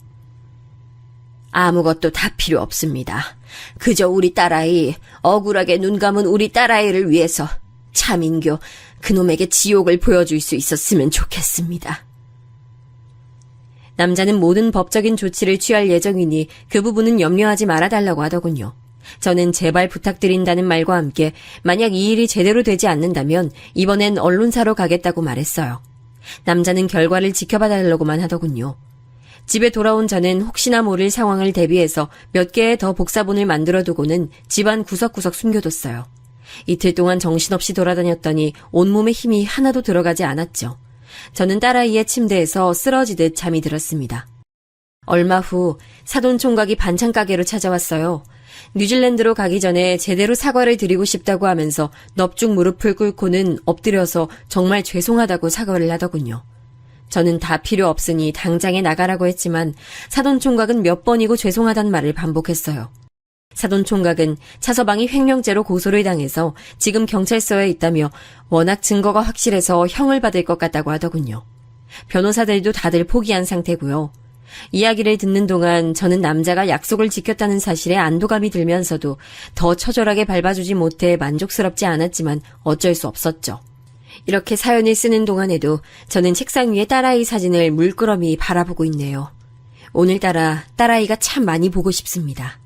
아무것도 다 필요 없습니다. 그저 우리 딸아이, 억울하게 눈 감은 우리 딸아이를 위해서 차민교, 그놈에게 지옥을 보여줄 수 있었으면 좋겠습니다. 남자는 모든 법적인 조치를 취할 예정이니 그 부분은 염려하지 말아달라고 하더군요. 저는 제발 부탁드린다는 말과 함께 만약 이 일이 제대로 되지 않는다면 이번엔 언론사로 가겠다고 말했어요. 남자는 결과를 지켜봐달라고만 하더군요. 집에 돌아온 저는 혹시나 모를 상황을 대비해서 몇 개의 더 복사본을 만들어두고는 집안 구석구석 숨겨뒀어요. 이틀 동안 정신없이 돌아다녔더니 온몸에 힘이 하나도 들어가지 않았죠. 저는 딸아이의 침대에서 쓰러지듯 잠이 들었습니다. 얼마 후 사돈 총각이 반찬 가게로 찾아왔어요. 뉴질랜드로 가기 전에 제대로 사과를 드리고 싶다고 하면서 넙죽 무릎을 꿇고는 엎드려서 정말 죄송하다고 사과를 하더군요. 저는 다 필요 없으니 당장에 나가라고 했지만 사돈 총각은 몇 번이고 죄송하단 말을 반복했어요. 사돈 총각은 차서방이 횡령죄로 고소를 당해서 지금 경찰서에 있다며 워낙 증거가 확실해서 형을 받을 것 같다고 하더군요. 변호사들도 다들 포기한 상태고요. 이야기를 듣는 동안 저는 남자가 약속을 지켰다는 사실에 안도감이 들면서도 더 처절하게 밟아주지 못해 만족스럽지 않았지만 어쩔 수 없었죠. 이렇게 사연을 쓰는 동안에도 저는 책상 위에 딸아이 사진을 물끄러미 바라보고 있네요. 오늘따라 딸아이가 참 많이 보고 싶습니다.